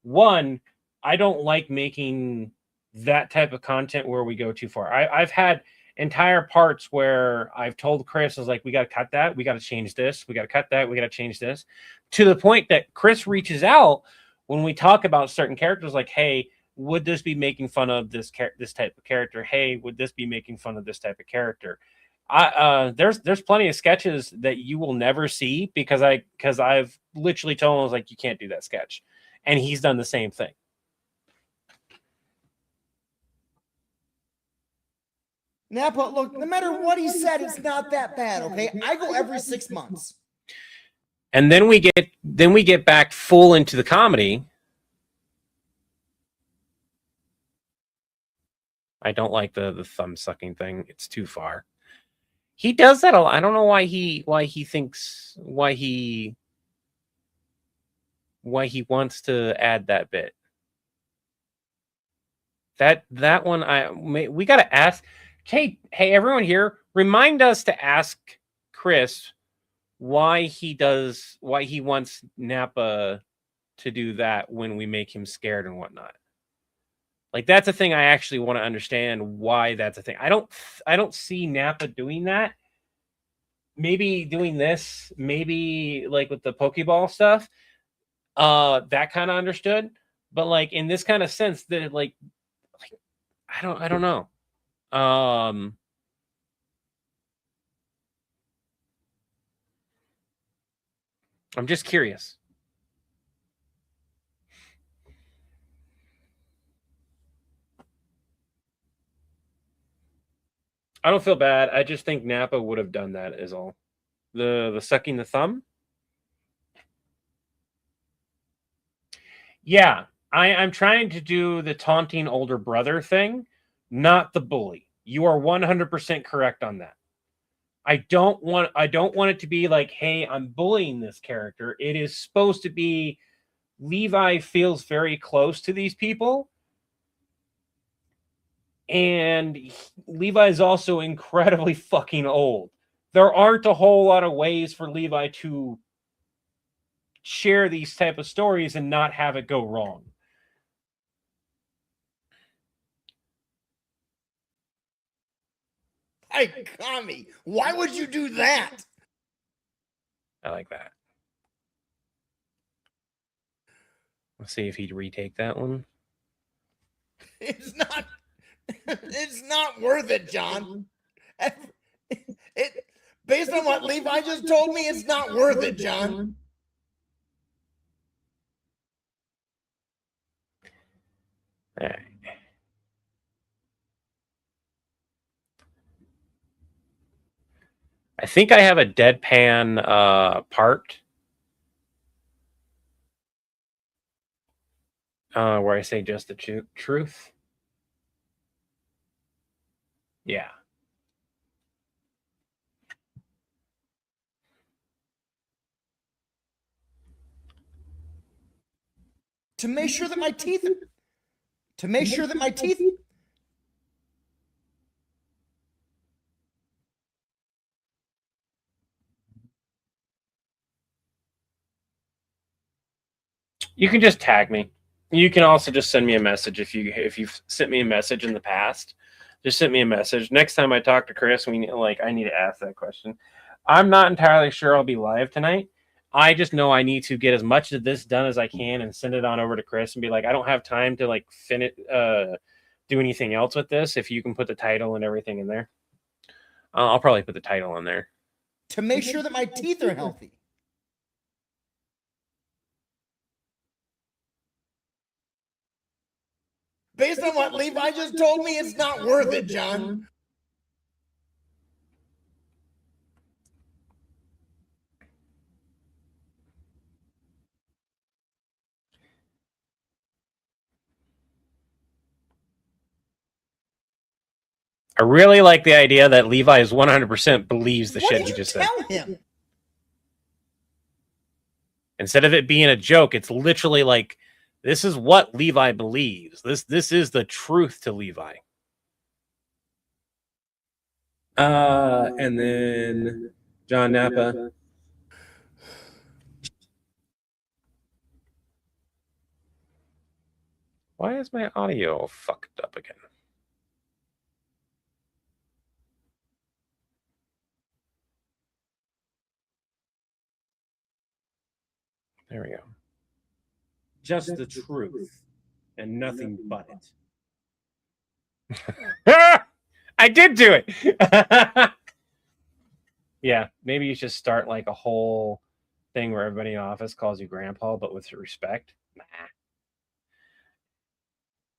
[SPEAKER 1] One, I don't like making that type of content where we go too far. I've had entire parts where I've told Chris, I was like, we got to cut that. We got to change this. We got to cut that. We got to change this. To the point that Chris reaches out when we talk about certain characters like, hey, would this be making fun of this type of character? Hey, would this be making fun of this type of character? There's plenty of sketches that you will never see because I've literally told him, I was like, you can't do that sketch, and he's done the same thing.
[SPEAKER 3] Napa, look, no matter what he said, it's not that bad, okay? I go every 6 months.
[SPEAKER 1] And then we get back full into the comedy. I don't like the thumb sucking thing. It's too far. He does that a lot. I don't know why he wants to add that bit. That one we got to ask. Hey, everyone here, remind us to ask Chris why he wants Nappa to do that when we make him scared and whatnot. Like, that's a thing I actually want to understand why that's a thing. I don't see Nappa doing that. Maybe doing this, maybe like with the Pokeball stuff, that kind of understood. But like in this kind of sense, that like I don't know. I'm just curious. I don't feel bad. I just think Nappa would have done that is all. The sucking the thumb. Yeah, I'm trying to do the taunting older brother thing, not the bully. You are 100% correct on that. I don't want it to be like, hey, I'm bullying this character. It is supposed to be Levi feels very close to these people. And Levi is also incredibly fucking old. There aren't a whole lot of ways for Levi to share these type of stories and not have it go wrong.
[SPEAKER 3] Hey, Kami, why would you do that?
[SPEAKER 1] I like that. Let's see if he'd retake that one.
[SPEAKER 3] It's not worth it, John. Based on what Levi just told me, it's not worth it, John.
[SPEAKER 1] All right. I think I have a deadpan part where I say just the truth. Yeah.
[SPEAKER 3] To make sure that my teeth.
[SPEAKER 1] You can just tag me. You can also just send me a message if you've sent me a message in the past. Just send me a message. Next time I talk to Chris, I need to ask that question. I'm not entirely sure I'll be live tonight. I just know I need to get as much of this done as I can and send it on over to Chris and be like, I don't have time to like do anything else with this. If you can put the title and everything in there, I'll probably put the title in there.
[SPEAKER 3] To make sure that my teeth are healthy. Based on what Levi just told me, it's not worth it, John.
[SPEAKER 1] I really like the idea that Levi is 100% believes the
[SPEAKER 3] What
[SPEAKER 1] shit
[SPEAKER 3] did
[SPEAKER 1] he
[SPEAKER 3] you
[SPEAKER 1] just
[SPEAKER 3] tell
[SPEAKER 1] said.
[SPEAKER 3] him?
[SPEAKER 1] Instead of it being a joke, it's literally like, this is what Levi believes. This is the truth to Levi. And then John Nappa. Why is my audio fucked up again? There we go.
[SPEAKER 2] Just the truth and nothing but it.
[SPEAKER 1] I did do it. Yeah, maybe you should start like a whole thing where everybody in the office calls you grandpa, but with respect. Nah.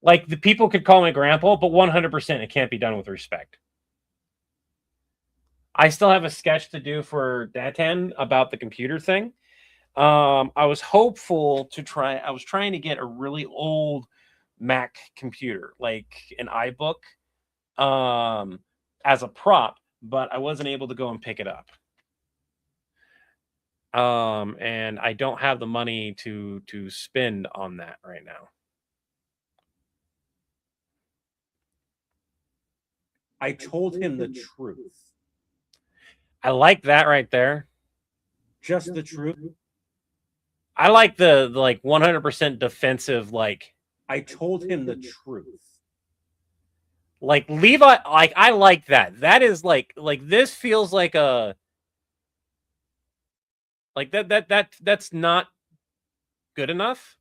[SPEAKER 1] Like the people could call me grandpa, but 100% it can't be done with respect. I still have a sketch to do for Datan about the computer thing. I was hopeful to try. I was trying to get a really old Mac computer, like an iBook, as a prop, but I wasn't able to go and pick it up. And I don't have the money to spend on that right now.
[SPEAKER 2] I told him the truth.
[SPEAKER 1] I like that right there.
[SPEAKER 2] Just the truth.
[SPEAKER 1] I like the like 100% defensive, like
[SPEAKER 2] I told him the truth.
[SPEAKER 1] Like Levi, like I like that. That is like this feels like a like that's not good enough.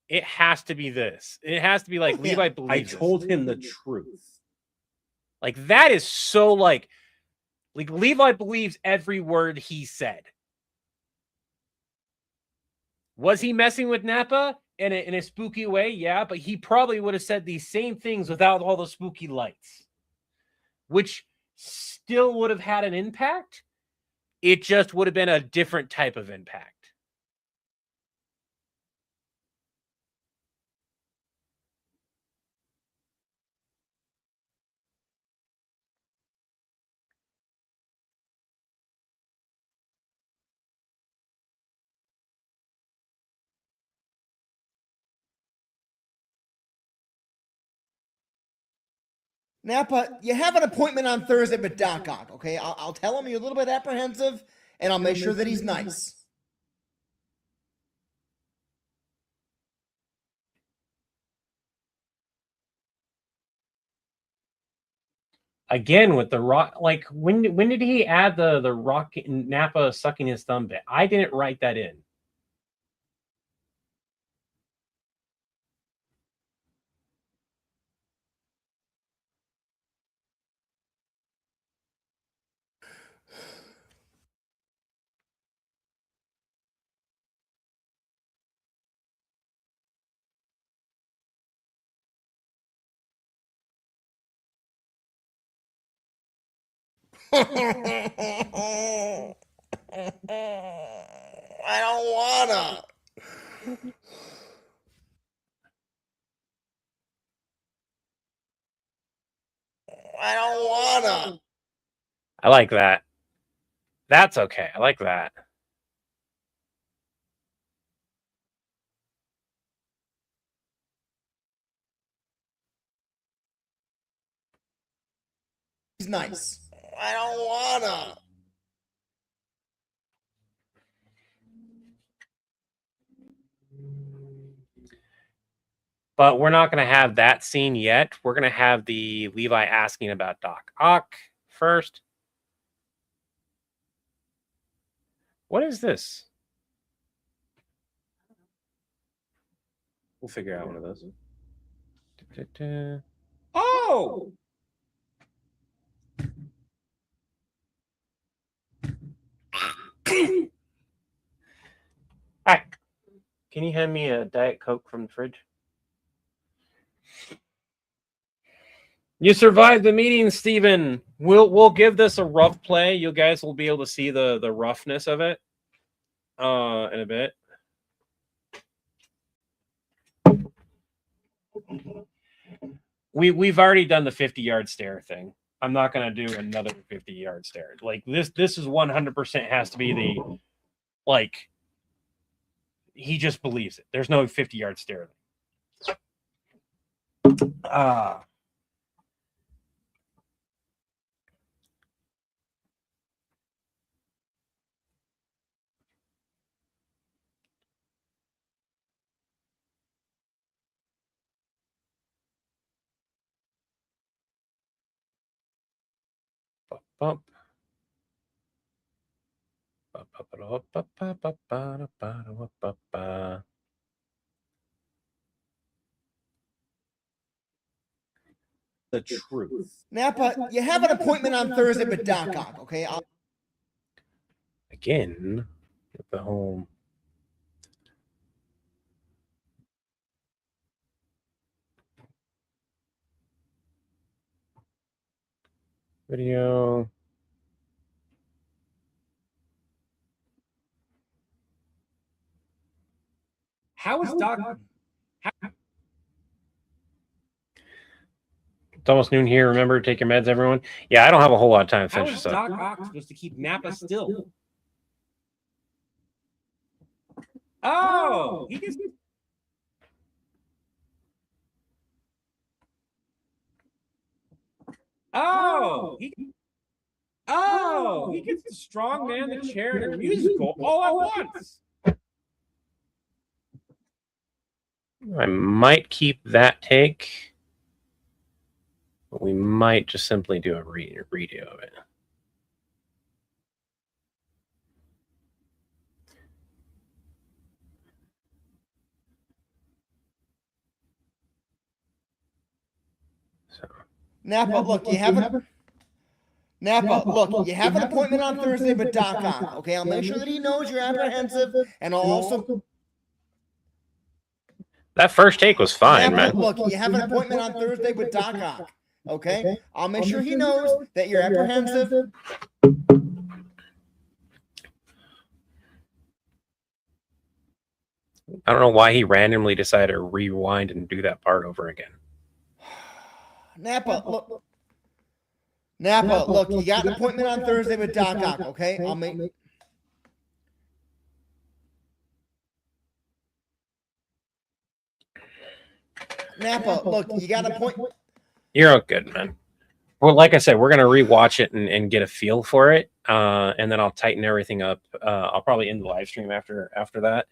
[SPEAKER 1] It has to be this. It has to be like Levi
[SPEAKER 2] I
[SPEAKER 1] believes.
[SPEAKER 2] told him the truth.
[SPEAKER 1] Like that is so like Levi believes every word he said. Was he messing with Nappa in a spooky way? Yeah, but he probably would have said these same things without all the spooky lights, which still would have had an impact. It just would have been a different type of impact.
[SPEAKER 3] Napa, you have an appointment on Thursday with Doc Ock, okay? I'll tell him you're a little bit apprehensive, and I'll make sure that he's nice.
[SPEAKER 1] Again with the rock, like when did he add the rock Nappa sucking his thumb bit? I didn't write that in.
[SPEAKER 3] I don't wanna. I don't wanna.
[SPEAKER 1] I like that. That's okay. I like that.
[SPEAKER 3] He's nice. I don't wanna.
[SPEAKER 1] But we're not going to have that scene yet. We're going to have the Levi asking about Doc Ock first. What is this? We'll figure out one of those.
[SPEAKER 2] Oh!
[SPEAKER 1] Hi. Can you hand me a Diet Coke from the fridge? You survived the meeting, Steven. We'll give this a rough play. You guys will be able to see the roughness of it in a bit. We've already done the 50-yard stare thing. I'm not going to do another 50-yard stare. Like this is 100% has to be the like he just believes it. There's no 50-yard stare. Bump.
[SPEAKER 2] The truth.
[SPEAKER 3] Napa, you have an appointment on Thursday with Doc Ock, okay?
[SPEAKER 1] Again, with the whole video.
[SPEAKER 2] How is Doc?
[SPEAKER 1] It's almost noon here. Remember, take your meds, everyone. Yeah, I don't have a whole lot of time to
[SPEAKER 2] How
[SPEAKER 1] finish
[SPEAKER 2] is
[SPEAKER 1] this up.
[SPEAKER 2] Doc Ock supposed to keep Nappa still? Oh, he gets. He gets the strong man, the chair, and a musical all at once.
[SPEAKER 1] I might keep that take, but we might just simply do a redo of it. So
[SPEAKER 3] Napa, look, you have an appointment on Thursday with Doc Ock. Okay, I'll make sure that he knows you're apprehensive, and I'll also.
[SPEAKER 1] that first take was fine,
[SPEAKER 3] Napa,
[SPEAKER 1] man.
[SPEAKER 3] look, you have an appointment on Thursday with Doc Ock. Okay, I'll make sure he knows that you're apprehensive.
[SPEAKER 1] I don't know why he randomly decided to rewind and do that part over again.
[SPEAKER 3] Napa, look, you got an appointment on Thursday with Doc Ock. Okay, I'll make. Napa, look, you got an appointment.
[SPEAKER 1] You're all good, man. Well, like I said, we're gonna rewatch it and get a feel for it, and then I'll tighten everything up. I'll probably end the live stream after that.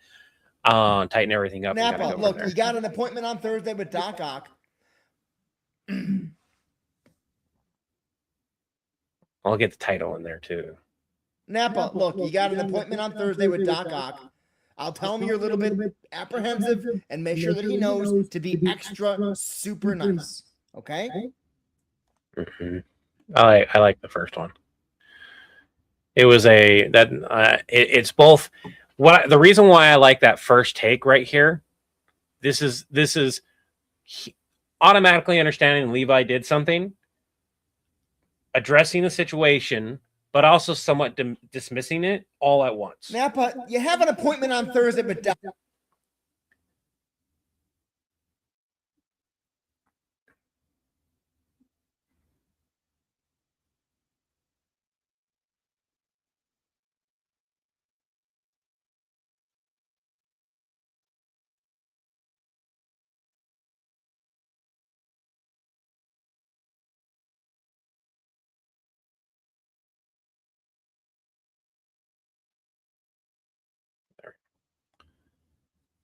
[SPEAKER 1] Tighten everything up.
[SPEAKER 3] Napa, look, you got an appointment on Thursday with Doc Ock.
[SPEAKER 1] I'll get the title in there too.
[SPEAKER 3] Napa, look, you got an appointment on Thursday with Doc Ock. I'll tell him you're a little bit apprehensive and make sure that he knows to be extra super nice. Okay?
[SPEAKER 1] Mm-hmm. I like the first one. It was it's both the reason why I like that first take right here. This is automatically understanding Levi did something, addressing the situation, but also somewhat dismissing it all at once.
[SPEAKER 3] Napa, you have an appointment on Thursday with Doc.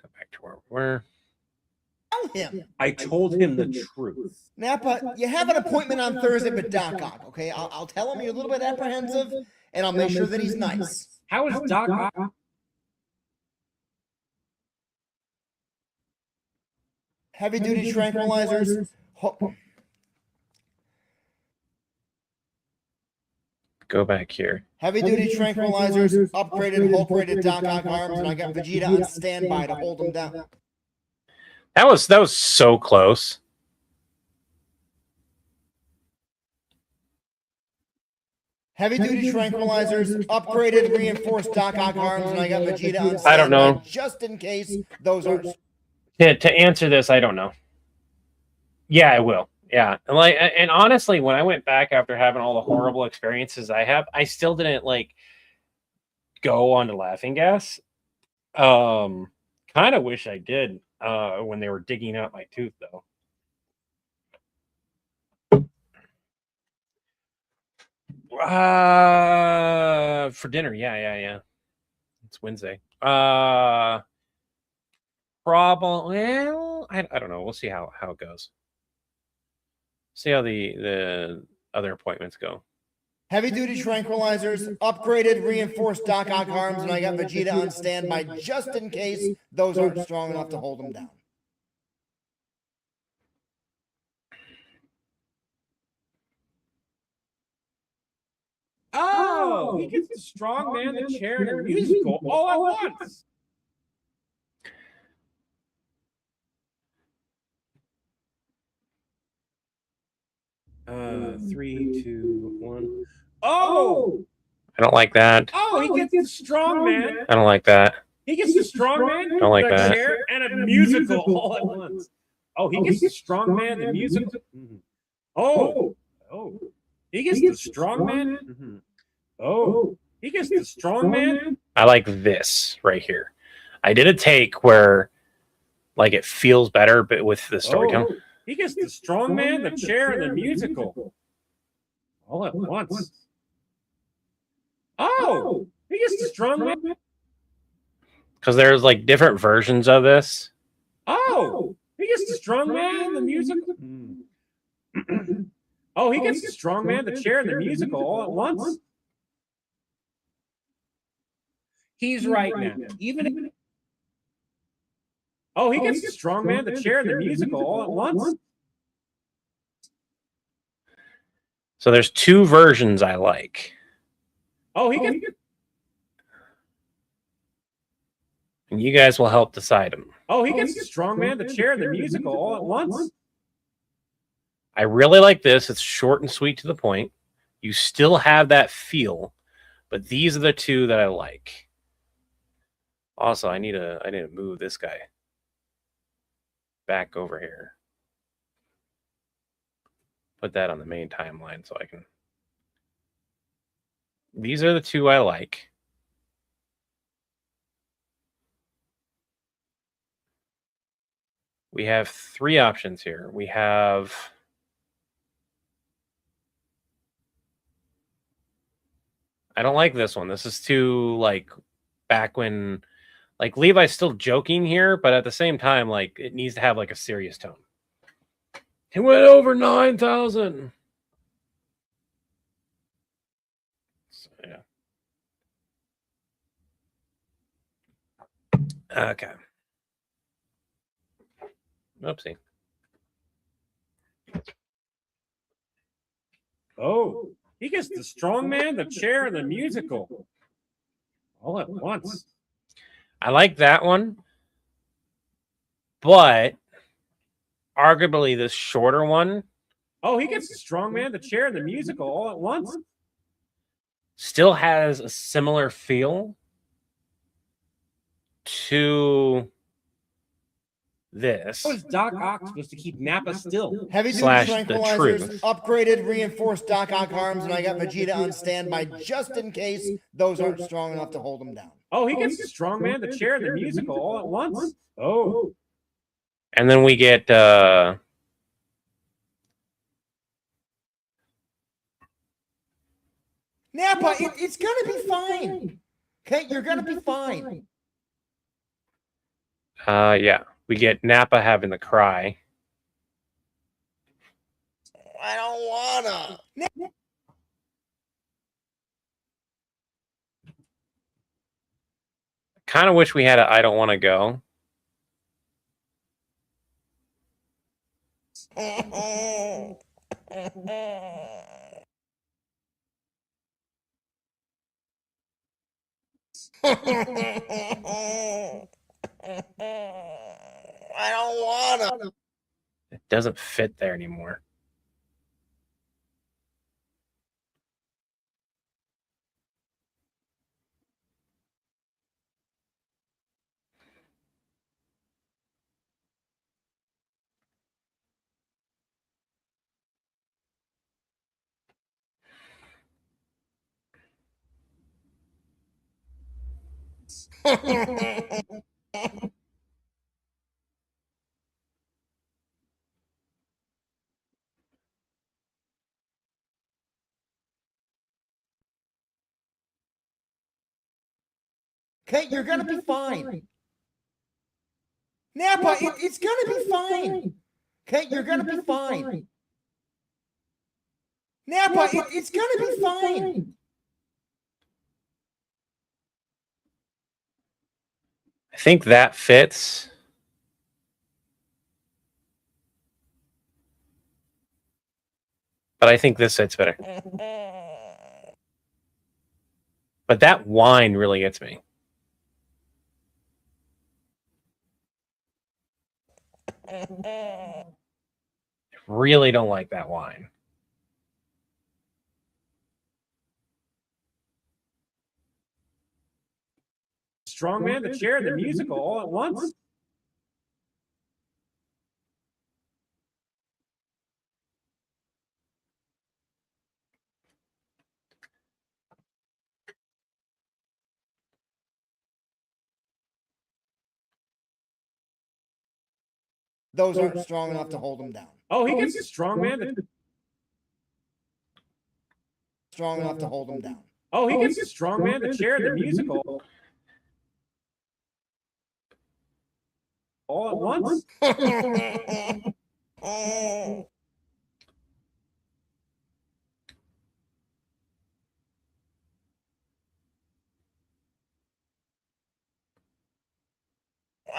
[SPEAKER 1] Go back to where we were.
[SPEAKER 3] Tell him.
[SPEAKER 2] I told him the truth.
[SPEAKER 3] Napa, you have an appointment on Thursday with Doc Ock. Okay? I'll tell him you're a little bit apprehensive and I'll make sure that he's nice.
[SPEAKER 2] How is Doc Ock?
[SPEAKER 3] Heavy duty tranquilizers.
[SPEAKER 1] Go back here.
[SPEAKER 3] Heavy duty tranquilizers, upgraded, Hulk rated Doc Ock arms, and I got Vegeta on standby to hold him down.
[SPEAKER 1] That was so close.
[SPEAKER 3] Heavy duty tranquilizers, upgraded, reinforced Doc Ock arms, and I got Vegeta on standby
[SPEAKER 1] I don't know.
[SPEAKER 3] just in case those aren't.
[SPEAKER 1] To answer this, I don't know. Yeah, I will. Yeah, and honestly, when I went back after having all the horrible experiences I have, I still didn't go on to laughing gas. Kind of wish I did when they were digging out my tooth, though. For dinner, yeah. It's Wednesday. Well, I don't know. We'll see how it goes. See how the other appointments go.
[SPEAKER 3] Heavy duty tranquilizers, upgraded, reinforced Doc Ock arms, and I got Vegeta on standby just in case those aren't strong enough to hold him down.
[SPEAKER 2] Oh, he gets the strong man, the chair, and the musical all at once. Three, two, one. Oh!
[SPEAKER 1] I don't like that.
[SPEAKER 2] Oh, he gets the strong man.
[SPEAKER 1] I don't like that.
[SPEAKER 2] He gets the strong man,
[SPEAKER 1] I don't like
[SPEAKER 2] the
[SPEAKER 1] that.
[SPEAKER 2] chair, and a musical all at once. Oh, he gets the strong man, the musical. Mhm. Oh, he gets the strong man. Mhm. Oh, he gets the strong man.
[SPEAKER 1] I like this right here. I did a take where like it feels better, but with the storytelling.
[SPEAKER 2] Oh, he gets the strong man, the chair, and the musical all at once. Oh, he gets the strong man.
[SPEAKER 1] Because there's like different versions of this.
[SPEAKER 2] Oh, he gets the strong man, the musical. Oh, he gets the strong man, the chair, and the musical all at once. He's right now. Even. Oh, he gets the strong man, the chair, and the musical all at once.
[SPEAKER 1] So there's two versions I like.
[SPEAKER 2] Oh, he gets.
[SPEAKER 1] And you guys will help decide them.
[SPEAKER 2] Oh, he gets the strong man, the chair, and the musical all at once.
[SPEAKER 1] I really like this. It's short and sweet to the point. You still have that feel, but these are the two that I like. Also, I need to move this guy back over here. Put that on the main timeline so I can. These are the two I like. We have three options here. We have I don't like this one. This is too like back when like Levi's still joking here, but at the same time, like it needs to have like a serious tone. He went over 9,000. So, yeah. Okay. Oopsie.
[SPEAKER 2] Oh, he gets the strong man, the chair, and the musical all at once.
[SPEAKER 1] I like that one, but arguably this shorter one
[SPEAKER 2] Oh, he gets the strong man, the chair, and the musical all at once.
[SPEAKER 1] still has a similar feel to this.
[SPEAKER 2] How is Doc Ock supposed to keep Nappa still?
[SPEAKER 3] Heavy duty
[SPEAKER 1] Slash the
[SPEAKER 3] tranquilizers,
[SPEAKER 1] truth.
[SPEAKER 3] upgraded, reinforced Doc Ock arms, and I got Vegeta on standby just in case those aren't strong enough to hold him down.
[SPEAKER 2] Oh, he gets the strong man, the chair, and the musical all at once. Oh,
[SPEAKER 1] And then we get
[SPEAKER 3] Nappa, it's gonna be fine. Okay, you're gonna be fine.
[SPEAKER 1] yeah, we get Nappa having the cry.
[SPEAKER 3] I don't wanna.
[SPEAKER 1] Kind of wish we had a I don't want to go.
[SPEAKER 3] I don't wanna.
[SPEAKER 1] It doesn't fit there anymore.
[SPEAKER 3] Okay, you're gonna be fine. Nappa, it's gonna be fine. Okay, you're gonna be fine. Nappa, it's gonna be fine.
[SPEAKER 1] I think that fits. But I think this fits better. But that wine really gets me. Really don't like that wine.
[SPEAKER 2] Strong man, the chair, and the musical all at once.
[SPEAKER 3] Those aren't strong enough to hold him down.
[SPEAKER 2] Oh, he gets the strong man.
[SPEAKER 3] Strong enough to hold him down.
[SPEAKER 2] Oh, he gets the strong man, the chair, and the musical all at once.
[SPEAKER 3] I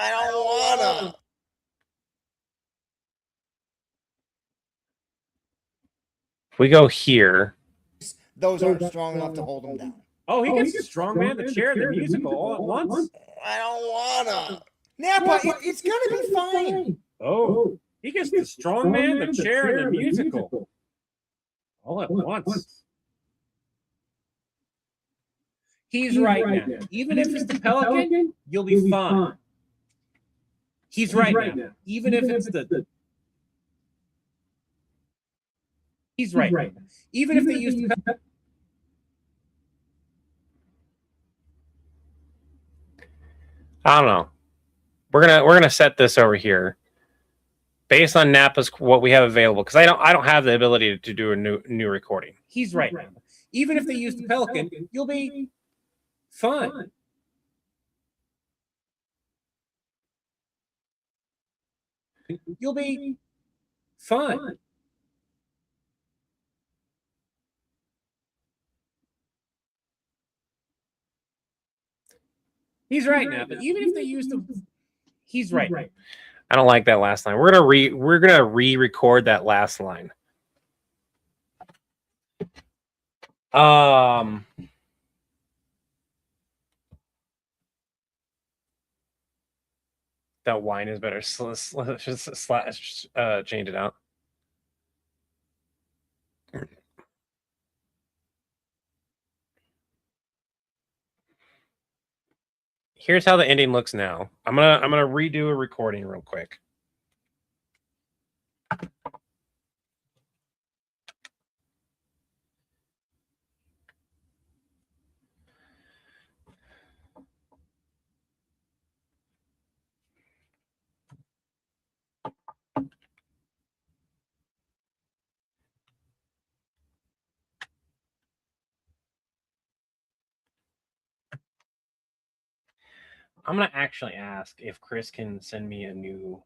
[SPEAKER 3] don't wanna.
[SPEAKER 1] If we go here,
[SPEAKER 3] Those aren't strong enough to hold him down.
[SPEAKER 2] Oh, he gets the strong man, the chair, and the musical all at once.
[SPEAKER 3] I don't wanna. Napa, it's gonna be fine.
[SPEAKER 2] Oh, he gets the strong man, the chair, and the musical all at once. He's right now. Even if it's the Pelican, you'll be fine. He's right now. Even if it's the. He's right now. Even if they use the Pelican.
[SPEAKER 1] I don't know. We're gonna set this over here, based on Napa's what we have available, because I don't have the ability to do a new recording.
[SPEAKER 2] He's right now. Even if they use the Pelican, you'll be fine. You'll be fine. He's right now, but even if they use the, he's right now.
[SPEAKER 1] I don't like that last line. We're gonna re-record that last line. That wine is better. Just change it out. Here's how the ending looks now. I'm gonna redo a recording real quick. I'm gonna actually ask if Chris can send me a new.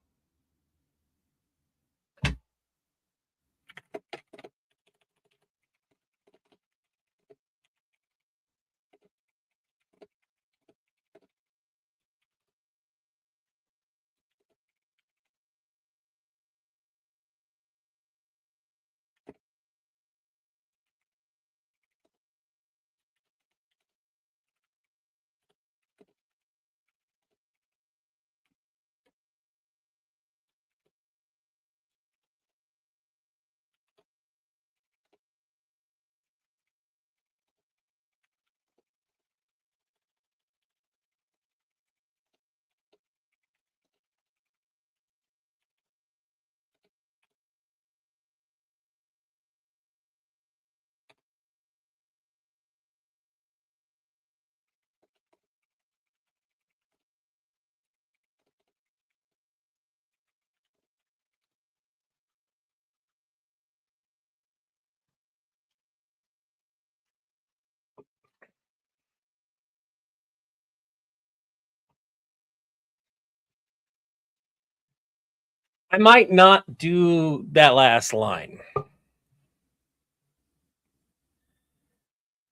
[SPEAKER 1] I might not do that last line.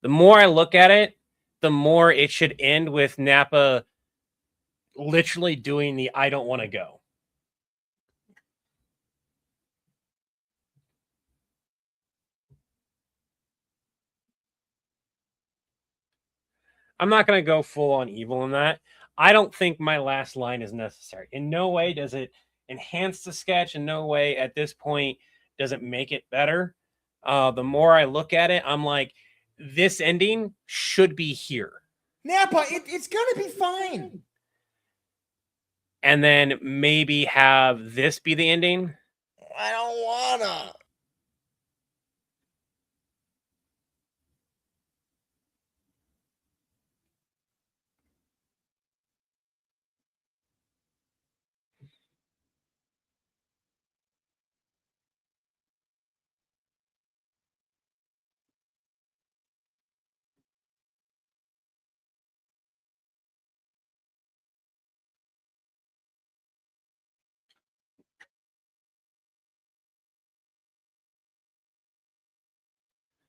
[SPEAKER 1] The more I look at it, the more it should end with Napa literally doing the "I don't want to go." I'm not going to go full on evil in that. I don't think my last line is necessary. In no way does it enhance the sketch. In no way at this point does it make it better. The more I look at it, I'm like, this ending should be here.
[SPEAKER 3] Nappa, it's gonna be fine.
[SPEAKER 1] And then maybe have this be the ending.
[SPEAKER 3] I don't wanna.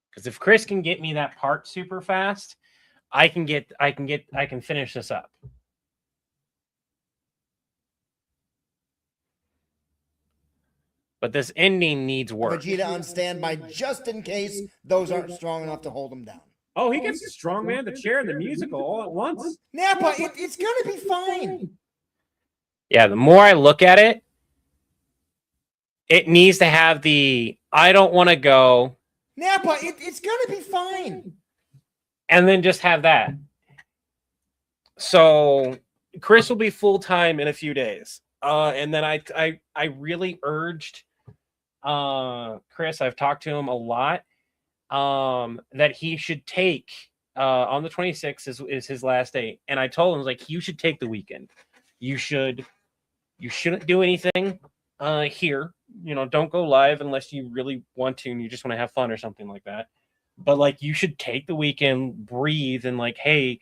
[SPEAKER 1] Because if Chris can get me that part super fast, I can finish this up. But this ending needs work.
[SPEAKER 3] Vegeta on standby just in case those aren't strong enough to hold him down.
[SPEAKER 2] Oh, he gets the strongman, the chair, and the musical all at once.
[SPEAKER 3] Nappa, it's gonna be fine.
[SPEAKER 1] Yeah, the more I look at it, it needs to have the I don't want to go.
[SPEAKER 3] Nappa, it's gonna be fine.
[SPEAKER 1] And then just have that. So Chris will be full time in a few days. And then I really urged Chris, I've talked to him a lot, that he should take on the 26th is his last day. And I told him, like, you should take the weekend. You shouldn't do anything here. Don't go live unless you really want to and you just want to have fun or something like that. But like, you should take the weekend, breathe, and like, hey,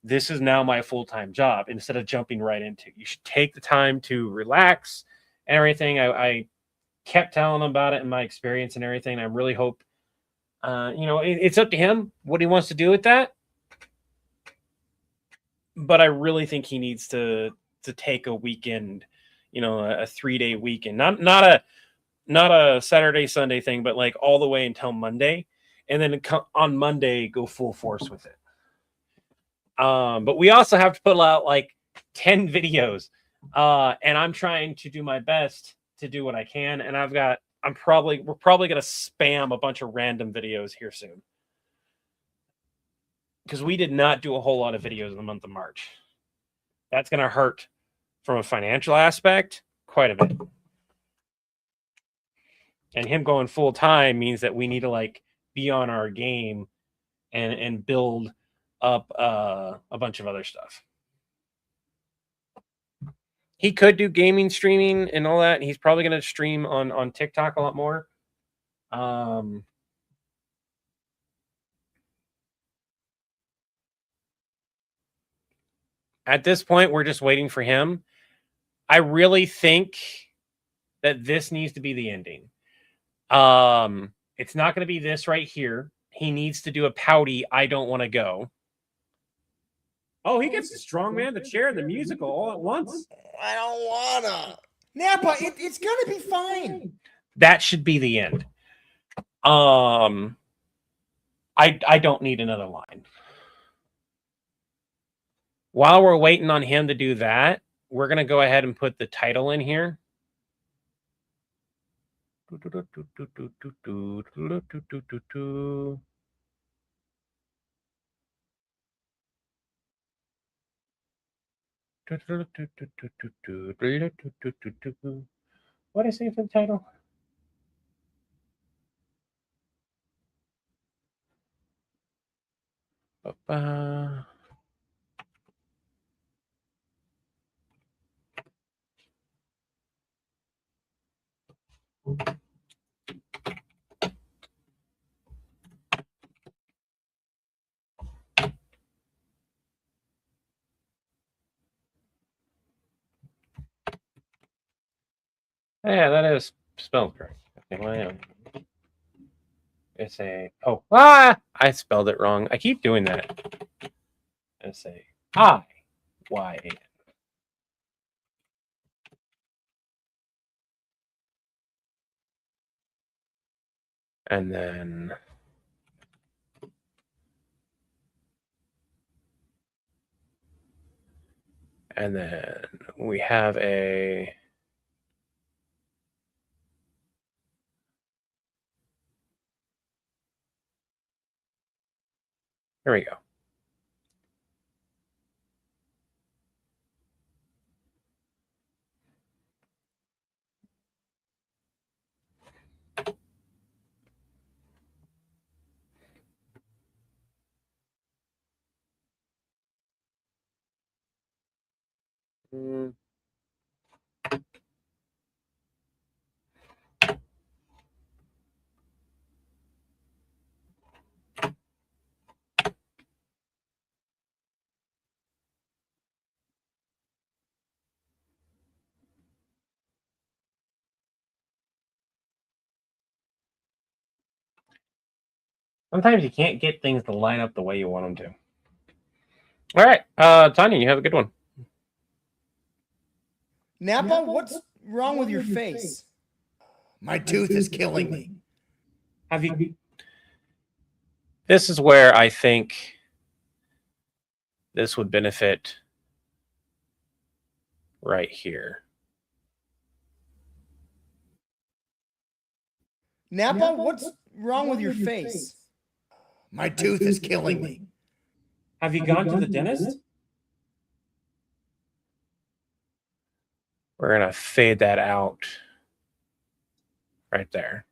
[SPEAKER 1] this is now my full-time job instead of jumping right into. You should take the time to relax and everything. I kept telling him about it in my experience and everything. I really hope, it's up to him what he wants to do with that. But I really think he needs to take a weekend, a 3-day weekend, not a Saturday, Sunday thing, but like all the way until Monday. And then on Monday, go full force with it. But we also have to put out like 10 videos. And I'm trying to do my best to do what I can. And we're probably going to spam a bunch of random videos here soon. Because we did not do a whole lot of videos in the month of March. That's going to hurt from a financial aspect quite a bit. And him going full time means that we need to like be on our game and build up a bunch of other stuff. He could do gaming streaming and all that. He's probably going to stream on TikTok a lot more. At this point, we're just waiting for him. I really think that this needs to be the ending. It's not going to be this right here. He needs to do a pouty, I don't want to go.
[SPEAKER 2] Oh, he gets the strongman, the chair, and the musical all at once.
[SPEAKER 3] I don't wanna. Nappa, it's gonna be fine.
[SPEAKER 1] That should be the end. I don't need another line. While we're waiting on him to do that, we're going to go ahead and put the title in here. What is it for the title? Yeah, that is spelled correct. Okay, well, it's I spelled it wrong. I keep doing that. S-A-I-Y-A-N. And then And then we have a there we go. Mm. Sometimes you can't get things to line up the way you want them to. All right, Tanya, you have a good one.
[SPEAKER 3] Napa, what's wrong with your face? My tooth is killing me.
[SPEAKER 2] Have you?
[SPEAKER 1] This is where I think this would benefit right here.
[SPEAKER 3] Napa, what's wrong with your face? My tooth is killing me.
[SPEAKER 2] Have you gone to the dentist?
[SPEAKER 1] We're gonna fade that out right there.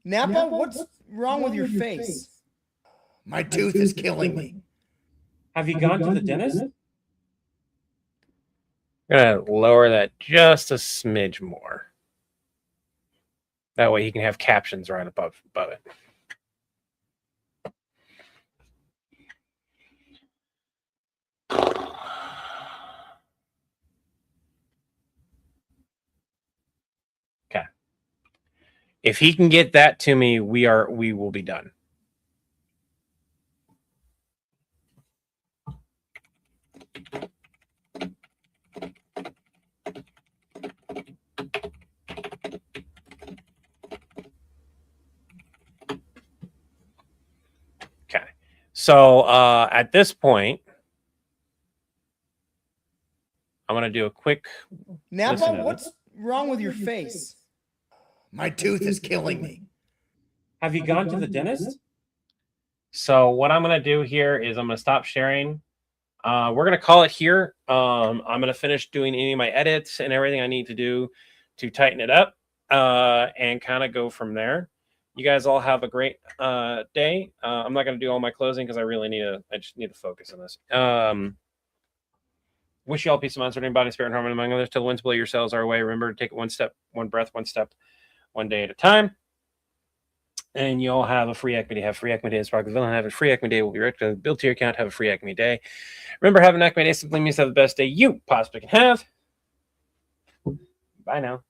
[SPEAKER 3] Napa, what's wrong with your face? My tooth is killing me.
[SPEAKER 2] Have you gone to the dentist?
[SPEAKER 1] I'm gonna lower that just a smidge more. That way he can have captions right above it. Okay. If he can get that to me, we will be done. Okay. So at this point, I'm gonna do a quick
[SPEAKER 3] Napa, what's wrong with your face? My tooth is killing me.
[SPEAKER 2] Have you gone to the dentist?
[SPEAKER 1] So what I'm going to do here is I'm going to stop sharing. We're going to call it here. I'm going to finish doing any of my edits and everything I need to do to tighten it up and kind of go from there. You guys all have a great day. I'm not going to do all my closing because I just need to focus on this. Wish you all peace of mind, body, spirit, and harmony among others. Till the winds blow yourselves our way. Remember to take it one step, one breath, one step, one day at a time. And you all have a free Acme Day. Have free Acme Day in Sparkle Villain. Have a free Acme Day. Will be directed built to your account. Have a free Acme Day. Remember, having an Acme Day simply means to have the best day you possibly can have. Bye now.